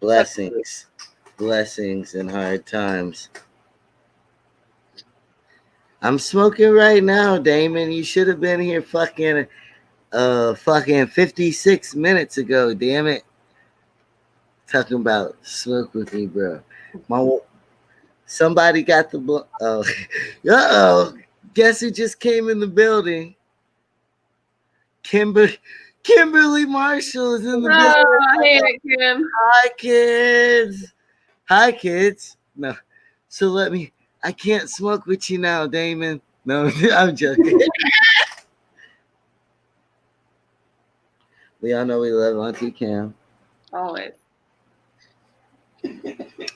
Blessings in hard times. I'm smoking right now, Damon. You should have been here fucking 56 minutes ago, damn it. Talking about smoke with me, bro. Somebody got the uh-oh. Guess who just came in the building? Kimberly Marshall is in the building. Hey, Kim. Hi, kids. No. So I can't smoke with you now, Damon. No, I'm joking. We all know we love Auntie Cam. Always.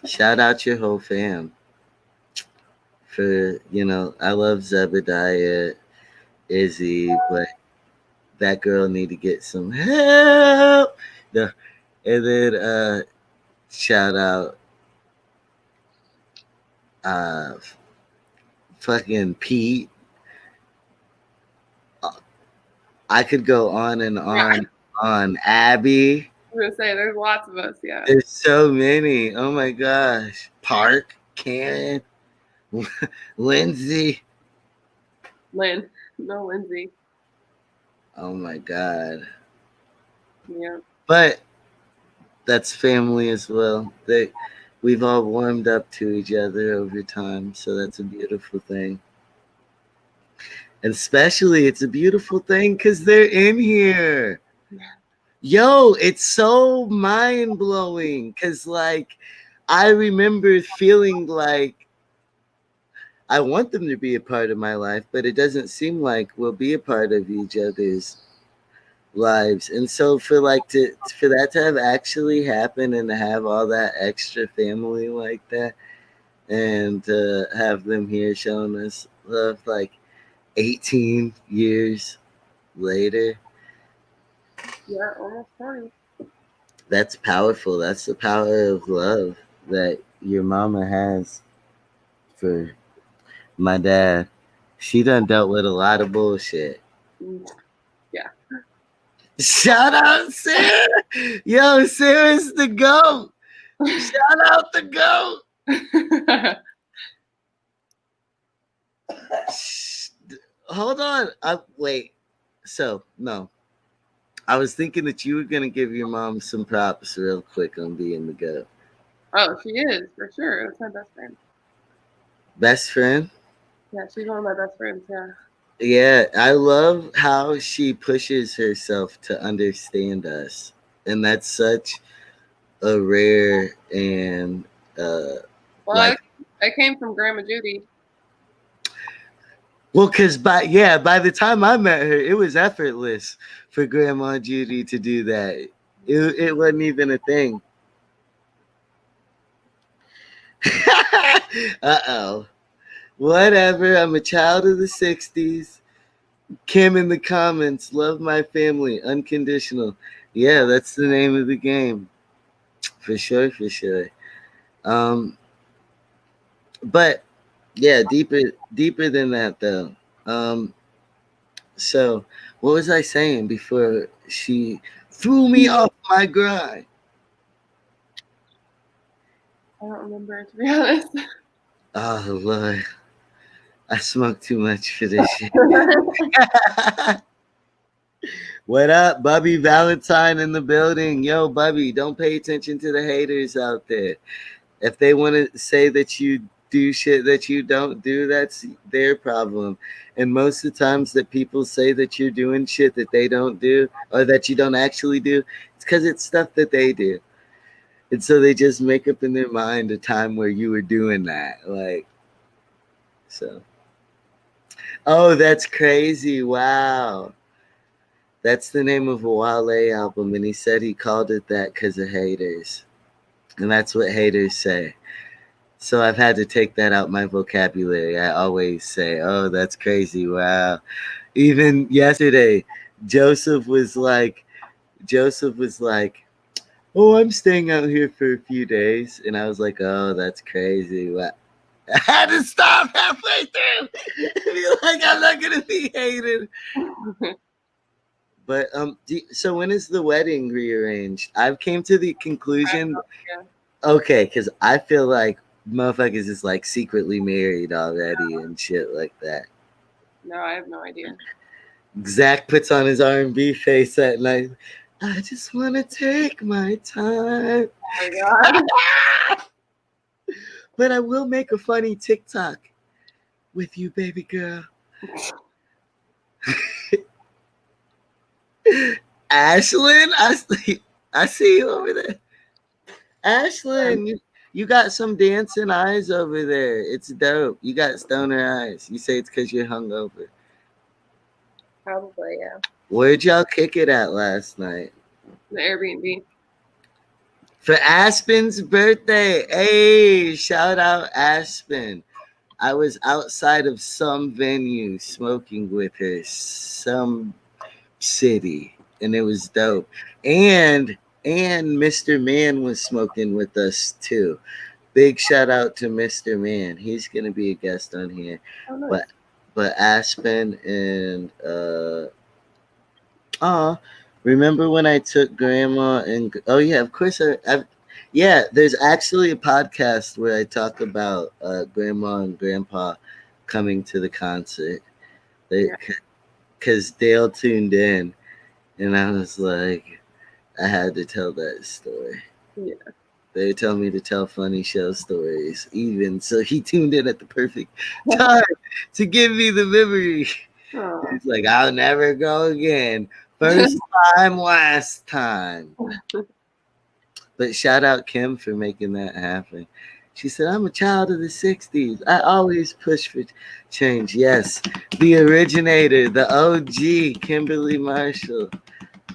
Shout out your whole fam. For, I love Zebediah, Izzy, but that girl need to get some help. And then shout out fucking Pete. I could go on and on Abby. I was gonna say there's lots of us, yeah. There's so many. Oh my gosh. Park, Karen, Lindsay. Lindsay. Oh my God. Yeah. But that's family as well. We've all warmed up to each other over time, so that's a beautiful thing. And especially, it's a beautiful thing because they're in here. Yo, it's so mind-blowing because, like, I remember feeling like I want them to be a part of my life, but it doesn't seem like we'll be a part of each other's lives. And so for that to have actually happened and to have all that extra family like that and to have them here showing us love like 18 years later. Yeah, almost 20. That's powerful. That's the power of love that your mama has for my dad. She done dealt with a lot of bullshit. Yeah. Shout out Sarah. Yo, Sarah's the GOAT. Shout out the GOAT. Hold on. Wait. So, no. I was thinking that you were going to give your mom some props real quick on being the GOAT. Oh, she is, for sure. That's my best friend. Best friend? Yeah, she's one of my best friends, yeah. Yeah, I love how she pushes herself to understand us. And that's such a rare and I came from Grandma Judy. Well, cause by the time I met her, it was effortless for Grandma Judy to do that. It wasn't even a thing. Uh-oh. Whatever. I'm a child of the 60s. Kim in the comments, love my family, unconditional. Yeah, that's the name of the game. For sure, for sure. Um, but yeah, deeper than that though. So what was I saying before she threw me off my grind? I don't remember, to be honest. Oh Lord, I smoked too much for this shit. What up, Bubby Valentine in the building? Yo, Bubby, don't pay attention to the haters out there. If they want to say that you do shit that you don't do, that's their problem. And most of the times that people say that you're doing shit that they don't do or that you don't actually do, it's because it's stuff that they do. And so they just make up in their mind a time where you were doing that. Like, so. Oh, that's crazy. Wow. That's the name of a Wale album. And he said he called it that because of haters. And that's what haters say. So I've had to take that out my vocabulary. I always say, "Oh, that's crazy! Wow!" Even yesterday, Joseph was like, "Oh, I'm staying out here for a few days," and I was like, "Oh, that's crazy!" Wow. I had to stop halfway through. Be like, I'm not gonna be hated. But so when is the wedding rearranged? I've came to the conclusion. Okay, because I feel like motherfuckers is like secretly married already and shit like that. No, I have no idea. Zach puts on his R&B face at night. I just want to take my time. Oh my god. But I will make a funny TikTok with you, baby girl. Ashlyn, I see you over there. Ashlyn, you got some dancing eyes over there. It's dope. You got stoner eyes. You say it's because you're hungover. Probably, yeah. Where'd y'all kick it at last night? The Airbnb. For Aspen's birthday. Hey, shout out Aspen. I was outside of some venue smoking with her, some city, and it was dope. And Mr. Man was smoking with us too. Big shout out to Mr. Man. He's gonna be a guest on here. Oh, nice. But Aspen and remember when I took Grandma and oh yeah, of course yeah. There's actually a podcast where I talk about Grandma and Grandpa coming to the concert. Because Dale tuned in, and I was like, I had to tell that story. Yeah. They tell me to tell funny show stories, even so he tuned in at the perfect time to give me the memory. Oh. He's like, I'll never go again. First time, last time. But shout out Kim for making that happen. She said, I'm a child of the 60s. I always push for change. Yes, the originator, the OG, Kimberly Marshall.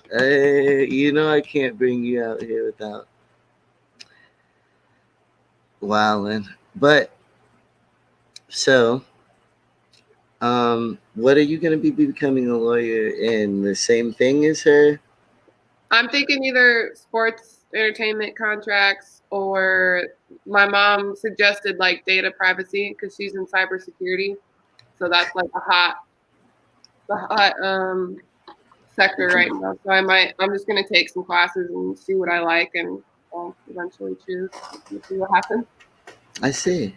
Hey, you know I can't bring you out here without wilding. But, so, what are you going to be becoming a lawyer in? The same thing as her? I'm thinking either sports entertainment contracts, or my mom suggested like data privacy because she's in cybersecurity. So that's like the hot sector right now. So I'm just gonna take some classes and see what I like, and I'll eventually choose. We'll see what happens. I see.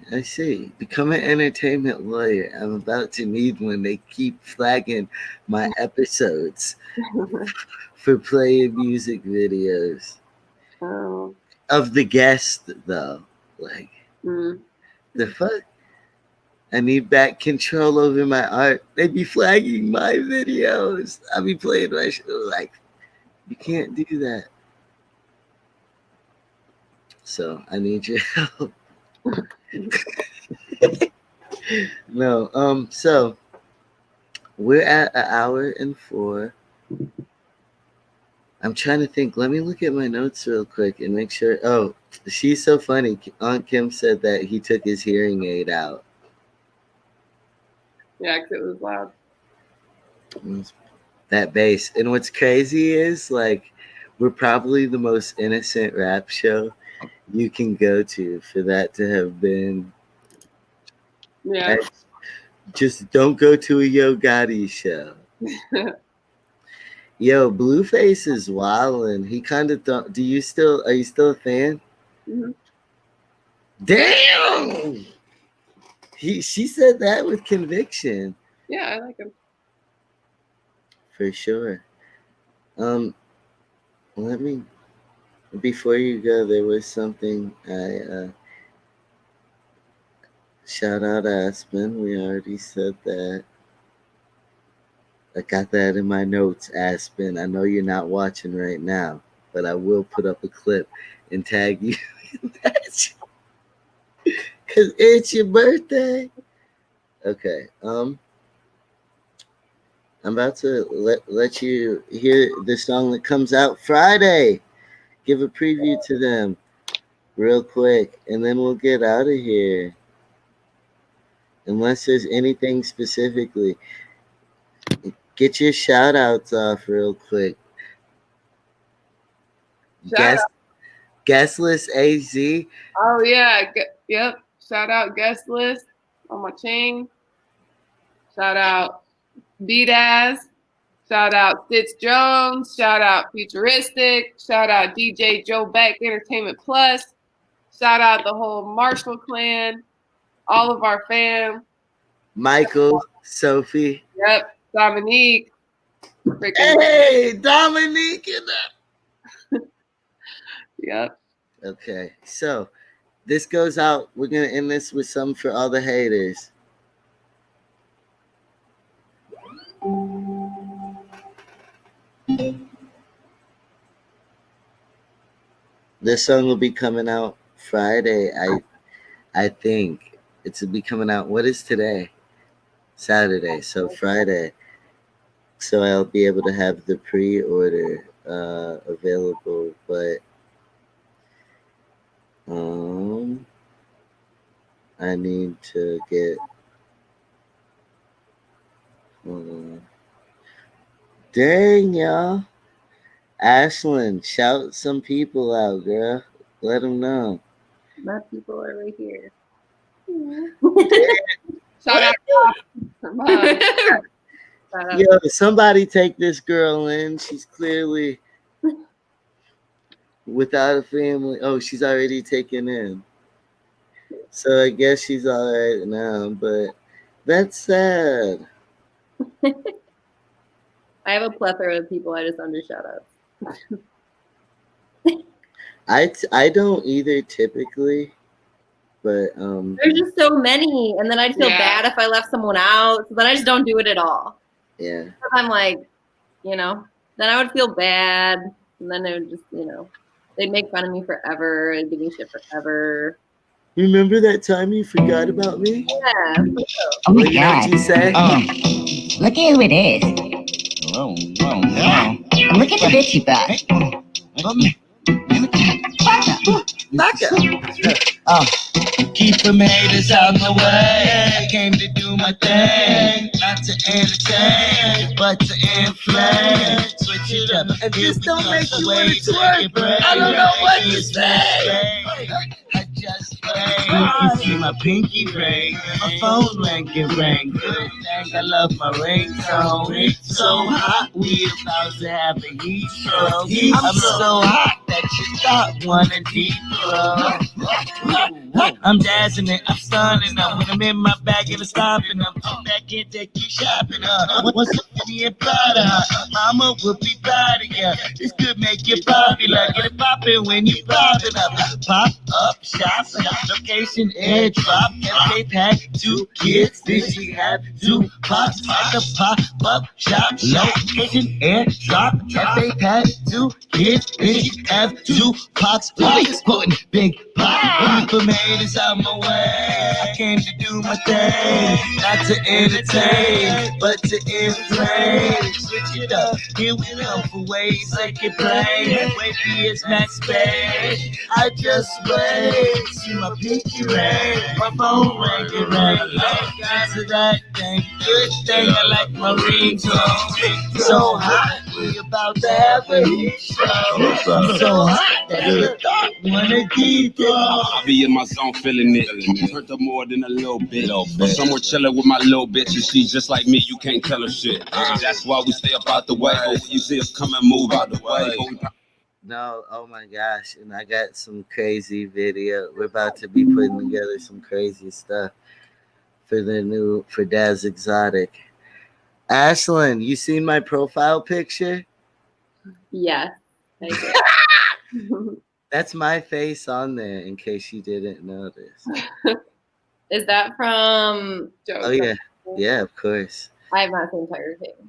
Become an entertainment lawyer. I'm about to need one. They keep flagging my episodes for playing music videos. Of the guest, though. Like, the fuck? I need back control over my art. They be flagging my videos. I be playing my show. Like, you can't do that. So, I need your help. No, so We're at 1 hour and 4. I'm trying to think. Let me look at my notes real quick and make sure. Oh, she's so funny. Aunt Kim said that he took his hearing aid out. Yeah, 'cause it was loud. That bass. And what's crazy is, like, we're probably the most innocent rap show you can go to for that to have been. Yeah. Just don't go to a Yo Gotti show. Yo, Blueface is wildin'. He kind of are you still a fan? Mm-hmm. Damn! She said that with conviction. Yeah, I like him. For sure. Let me, before you go, there was something I shout out Aspen. We already said that. I got that in my notes, Aspen. I know you're not watching right now, but I will put up a clip and tag you in that. Cause it's your birthday. Okay. I'm about to let you hear the song that comes out Friday. Give a preview to them real quick, and then we'll get out of here. Unless there's anything specifically. Get your shout outs off real quick. Guest list AZ. Oh yeah, yep. Shout out guest list on my chain. Shout out B-Daz. Shout out Stitch Jones. Shout out Futuristic. Shout out DJ Joe Beck Entertainment Plus. Shout out the whole Marshall clan. All of our fam. Michael, Sophie. Yep. Dominique. Hey, Dominique in that. Yep. Okay, so this goes out. We're gonna end this with something for all the haters. This song will be coming out Friday. I think it'll be coming out. What is today? Saturday. So Friday. So I'll be able to have the pre-order available, but I need to get. Hold on. Dang, y'all. Ashlyn, shout some people out, girl. Let them know. My people are right here. Shout out. Yo, somebody take this girl in. She's clearly without a family. Oh, she's already taken in. So I guess she's all right now, but that's sad. I have a plethora of people I just under shout outs. I don't either typically, but there's just so many, and then I'd feel bad if I left someone out, so then I just don't do it at all. Yeah. I'm like, then I would feel bad, and then it would just, they'd make fun of me forever and give me shit forever. Remember that time you forgot about me? Yeah. Oh my God. What you say? Look at who it is. Look at the bitch you got. Back up. Keep them haters out the way. Came to do my thing, not to entertain, but to inflame. Switch it up and just don't make you want to twerk. I don't know what to say. I just pray. See my pinky ring, my phone ring and ring. Good thing I love my ringtone. So hot, we about to have a heat stroke. I'm so hot that you thought one a deep flow. I'm dazzling it, I'm stunning up. When I'm in my bag and I'm stomping up, come back and take you shopping up. What's up for me and Prada? Mama will be proud of ya. This could make you popular. Get it poppin' when you poppin' up. Pop up, shop, location, airdrop. If they've had 2 kids, then she had 2 pops. At the pop-up shop, location, airdrop. If they've had 2 kids, then she have 2 pops. Always putting big pop. Haters out my way. I came to do my thing, not to entertain, but to inflame. Switch it up, here we come for ways like it plain. Wait for his next page. I just wait, see my pinky ring, my phone ring, it ring. Answer that thing, good thing. I like my ringtone. So hot, we about to have a heat show. So hot that you thought wanna keep it. I be in my zone feeling it. Hurt her more than a little bit. But somewhere chilling with my little bitch, and she's just like me. You can't tell her shit. That's why we stay up out the way. But when you see us come and move out the way. No, oh my gosh. And I got some crazy video. We're about to be putting together some crazy stuff for Dad's Exotic. Ashlyn, you seen my profile picture? Yes, I did. That's my face on there, in case you didn't notice. Is that from? Oh yeah, yeah, of course. I have not seen Tiger King.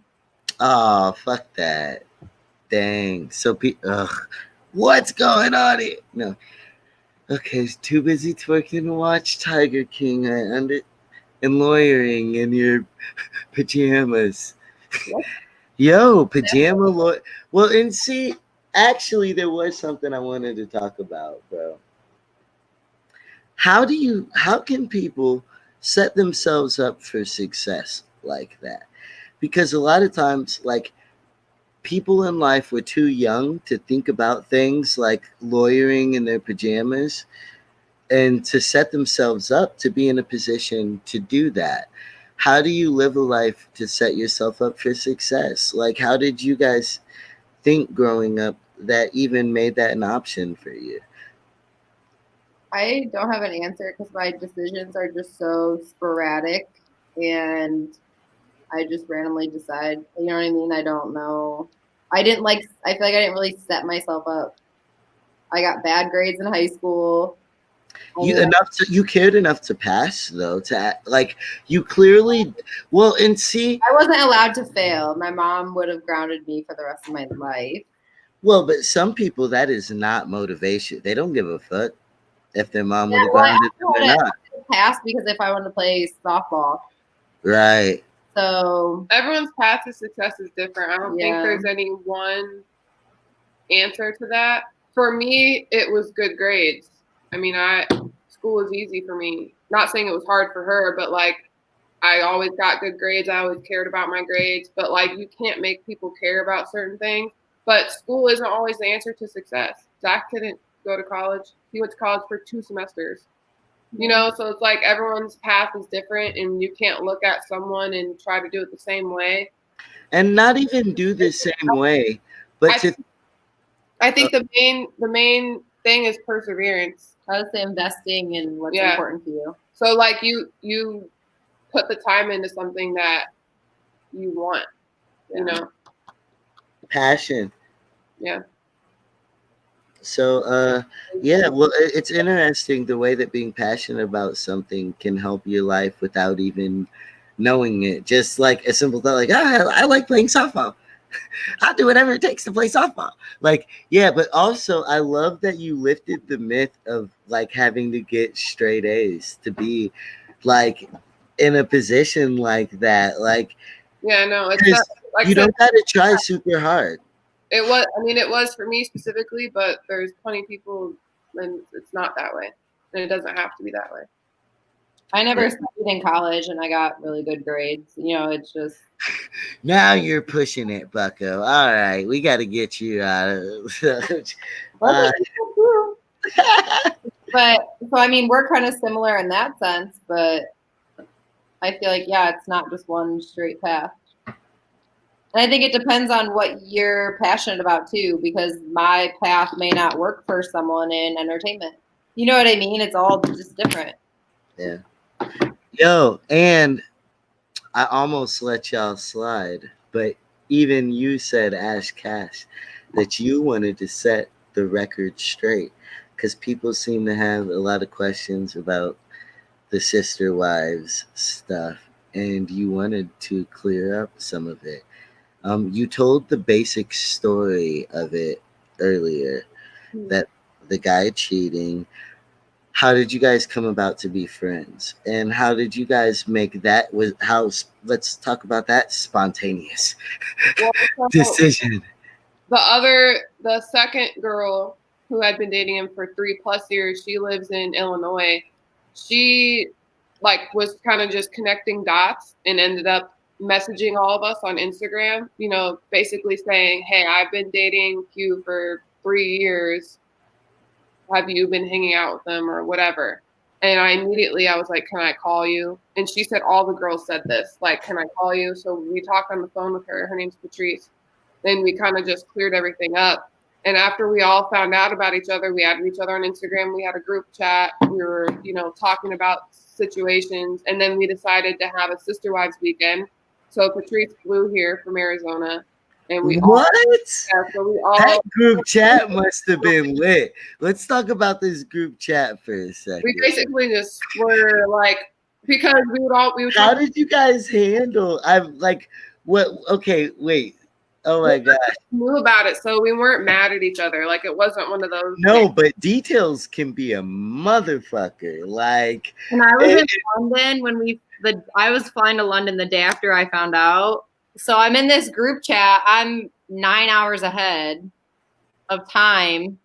Oh, fuck that. Dang. So, what's going on here? No. Okay, too busy twerking to watch Tiger King and lawyering in your pajamas. What? Yo, pajama lawyer. Well, and see, actually, there was something I wanted to talk about, bro. How can people set themselves up for success like that? Because a lot of times, like, people in life were too young to think about things like lawyering in their pajamas and to set themselves up to be in a position to do that. How do you live a life to set yourself up for success? Like, how did you guys think growing up that even made that an option for you? I don't have an answer because my decisions are just so sporadic and I just randomly decide. You know what I mean? I don't know. I feel like I didn't really set myself up. I got bad grades in high school. You cared enough to pass, though, you clearly, well, and see, I wasn't allowed to fail. My mom would have grounded me for the rest of my life. well, but some people, that is not motivation. They don't give a fuck if their mom would have grounded them or not. Pass because if I wanted to play softball. Right. So everyone's path to success is different. I don't think there's any one answer to that. For me, it was good grades. I mean, school was easy for me. Not saying it was hard for her, but like I always got good grades. I always cared about my grades, but like you can't make people care about certain things. But school isn't always the answer to success. Zach didn't go to college. He went to college for 2 semesters. You know, so it's like everyone's path is different and you can't look at someone and try to do it the same way. And not even do the same way, but I think the main thing is perseverance. I would say investing in what's important to you. So like you put the time into something that you want, you know. Passion. Yeah. So, well, it's interesting the way that being passionate about something can help your life without even knowing it. Just like a simple thought, like, I like playing softball. I'll do whatever it takes to play softball. Like, yeah, but also I love that you lifted the myth of like having to get straight A's to be like in a position like that. Like, yeah, no, it's not, like you don't got to try super hard. It was for me specifically, but there's plenty of people and it's not that way. And it doesn't have to be that way. I never studied in college and I got really good grades. You know, it's just. Now you're pushing it, Bucko. All right, we got to get you out of But so I mean, we're kind of similar in that sense, but I feel like it's not just one straight path. And I think it depends on what you're passionate about too, because my path may not work for someone in entertainment. You know what I mean? It's all just different. Yeah. Yo, and I almost let y'all slide, but even you said, AshCash, that you wanted to set the record straight because people seem to have a lot of questions about the sister wives stuff, and you wanted to clear up some of it. You told the basic story of it earlier, that the guy cheating. how did you guys come about to be friends? And how did you guys make that let's talk about that spontaneous Well, so decision. the second girl who had been dating him for 3+ years, she lives in Illinois. She like was kind of just connecting dots and ended up messaging all of us on Instagram, basically saying, "Hey, I've been dating Q for 3 years. Have you been hanging out with them or whatever?" And I was like, "Can I call you?" And she said all the girls said this, like, "Can I call you?" So we talked on the phone with her. Her name's Patrice. Then we kind of just cleared everything up. And after we all found out about each other, we added each other on Instagram. We had a group chat. We were, talking about situations. And then we decided to have a Sister Wives weekend. So Patrice flew here from Arizona. And What? so we all That group chat must have been lit. Let's talk about this group chat for a second. we basically just were like, because we would How did you guys handle? I'm like, what? Okay, wait. Oh my gosh. knew about it, so we weren't mad at each other. Like, it wasn't one of those. No, but details can be a motherfucker. Like, And I was in London I was flying to London the day after I found out. So I'm in this group chat. I'm 9 hours ahead of time.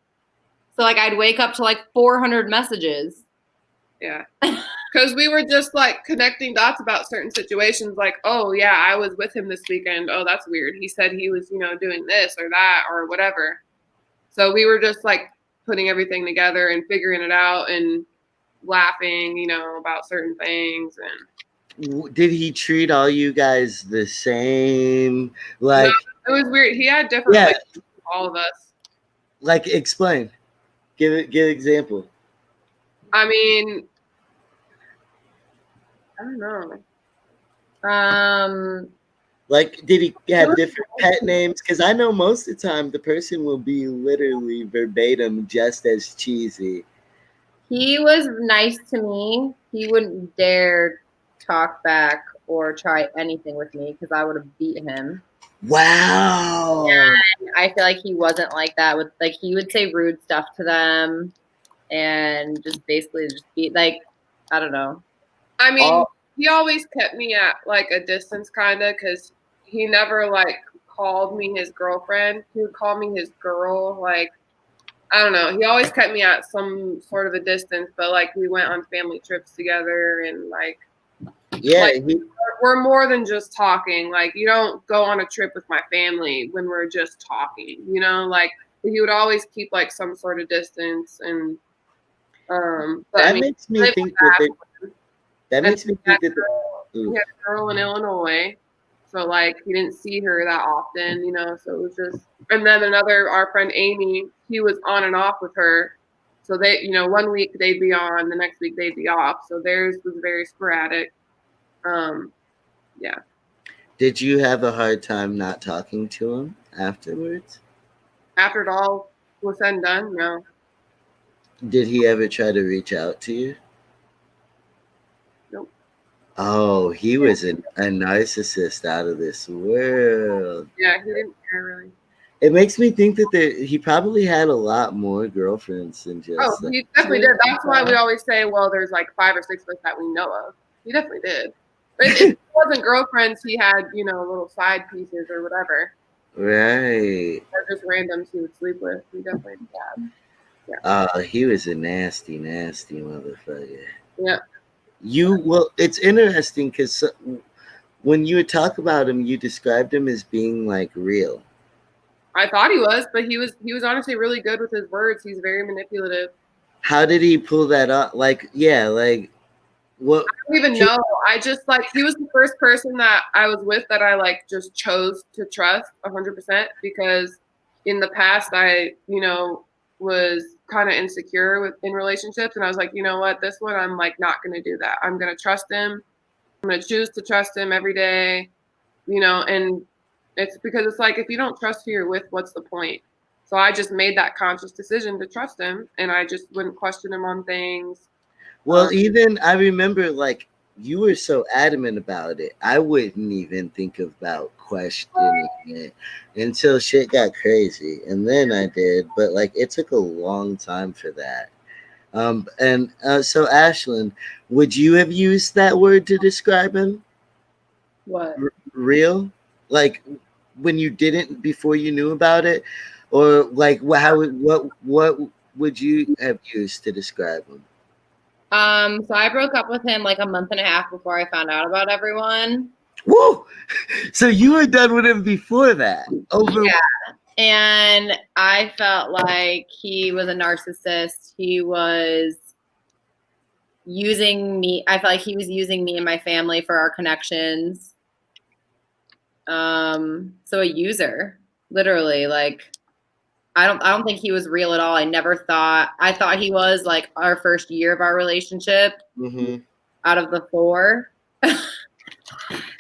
So like I'd wake up to like 400 messages. Yeah. Because we were just like connecting dots about certain situations. Like, oh yeah, I was with him this weekend. Oh, that's weird. He said he was, doing this or that or whatever. So we were just like putting everything together and figuring it out and laughing, about certain things. And did he treat all you guys the same? Like, no, it was weird. He had different relationships with all of us. Like, explain. Give example. I mean, I don't know. Like, did he have different pet names? Because I know most of the time the person will be literally verbatim just as cheesy. He was nice to me. He wouldn't dare talk back or try anything with me because I would have beat him. Wow. And I feel like he wasn't like that with like he would say rude stuff to them and just basically just be like, I don't know. I mean, he always kept me at like a distance kind of because he never like called me his girlfriend. He would call me his girl. Like, I don't know. He always kept me at some sort of a distance, but like we went on family trips together and like, we're more than just talking. Like, you don't go on a trip with my family when we're just talking, like he would always keep like some sort of distance. And that makes me think that he had a girl in Illinois, so like he didn't see her that often, so it was just. And then our friend Amy, he was on and off with her, so they, 1 week they'd be on, the next week they'd be off, so theirs was very sporadic. Yeah. Did you have a hard time not talking to him afterwards? After it all was said and done, no. Did he ever try to reach out to you? Nope. Oh, he was a narcissist out of this world. Yeah, he didn't care really. It makes me think that he probably had a lot more girlfriends than just. Oh, he definitely did. That's why we always say, well, there's like 5 or 6 of us that we know of. He definitely did. But if it wasn't girlfriends, he had, little side pieces or whatever. Right. Or just randoms he would sleep with. He definitely did. Yeah. He was a nasty, nasty motherfucker. Yeah. It's interesting because when you would talk about him, you described him as being like real. I thought he was, but he was honestly really good with his words. He's very manipulative. How did he pull that off? Like, yeah, like what? I don't even know. I just like he was the first person that I was with that I like just chose to trust 100% because in the past I, was kind of insecure in relationships, and I was like, you know what, this one I'm like not gonna do that. I'm gonna trust him. I'm gonna choose to trust him every day, and it's because it's like if you don't trust who you're with, what's the point? So I just made that conscious decision to trust him, and I just wouldn't question him on things. Well, even I remember like you were so adamant about it. I wouldn't even think about questioning it until shit got crazy. And then I did. But like it took a long time for that. So Ashlyn, would you have used that word to describe him? What? Real? Like when you didn't before you knew about it, or like what would you have used to describe him? So I broke up with him like a month and a half before I found out about everyone. Woo! So you were done with him before that. Over. Yeah. And I felt like he was a narcissist. He was using me. I felt like he was using me and my family for our connections. So a user, literally. Like I don't think he was real at all. I thought he was like our first year of our relationship out of the 4.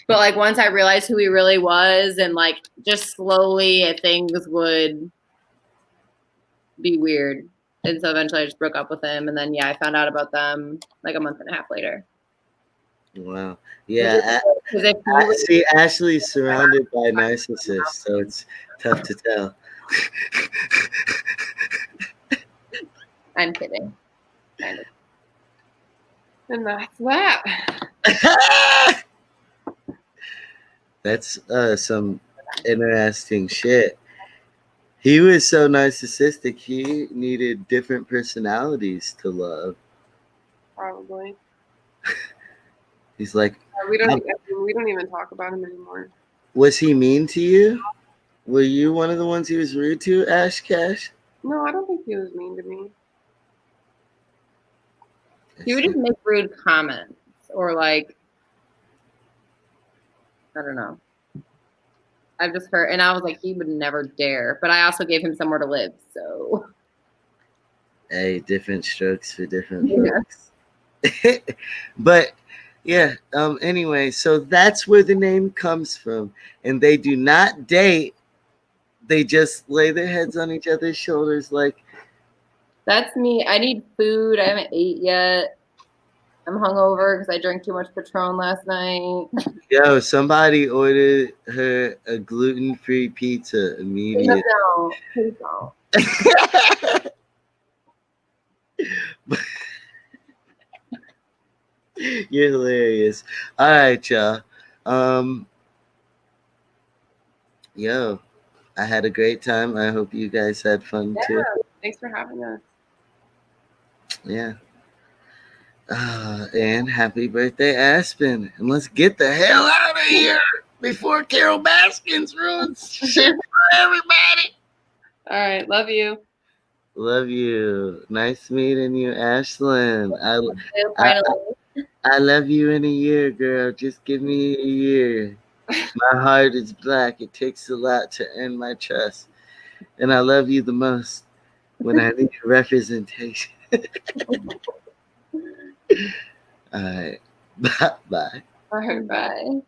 But like once I realized who he really was, and like just slowly things would be weird. And so eventually I just broke up with him. And then, yeah, I found out about them like a month and a half later. Wow. Yeah. See, Ashley's surrounded by narcissists, so it's tough to tell. I'm kidding. Kind of. And that's that. That's some interesting shit. He was so narcissistic, he needed different personalities to love. Probably. He's like, we don't even talk about him anymore. Was he mean to you? Were you one of the ones he was rude to, AshCash? No, I don't think he was mean to me. He would just make rude comments or like, I don't know. I've just heard, and I was like, he would never dare. But I also gave him somewhere to live, so. Hey, different strokes for different folks. But yeah, anyway, so that's where the name comes from. And they do not date. They just lay their heads on each other's shoulders like. That's me. I need food. I haven't ate yet. I'm hungover because I drank too much Patron last night. Yo, somebody ordered her a gluten-free pizza immediately. No, please don't. You're hilarious. All right, y'all. Yo, I had a great time. I hope you guys had fun too. Thanks for having us. Yeah. And happy birthday, Aspen. And let's get the hell out of here before Carol Baskins ruins shit for everybody. All right. Love you. Love you. Nice meeting you, Ashlyn. I love you in a year, girl. Just give me a year. My heart is black. It takes a lot to earn my trust. And I love you the most when I need representation. All right. Bye. All right. Bye.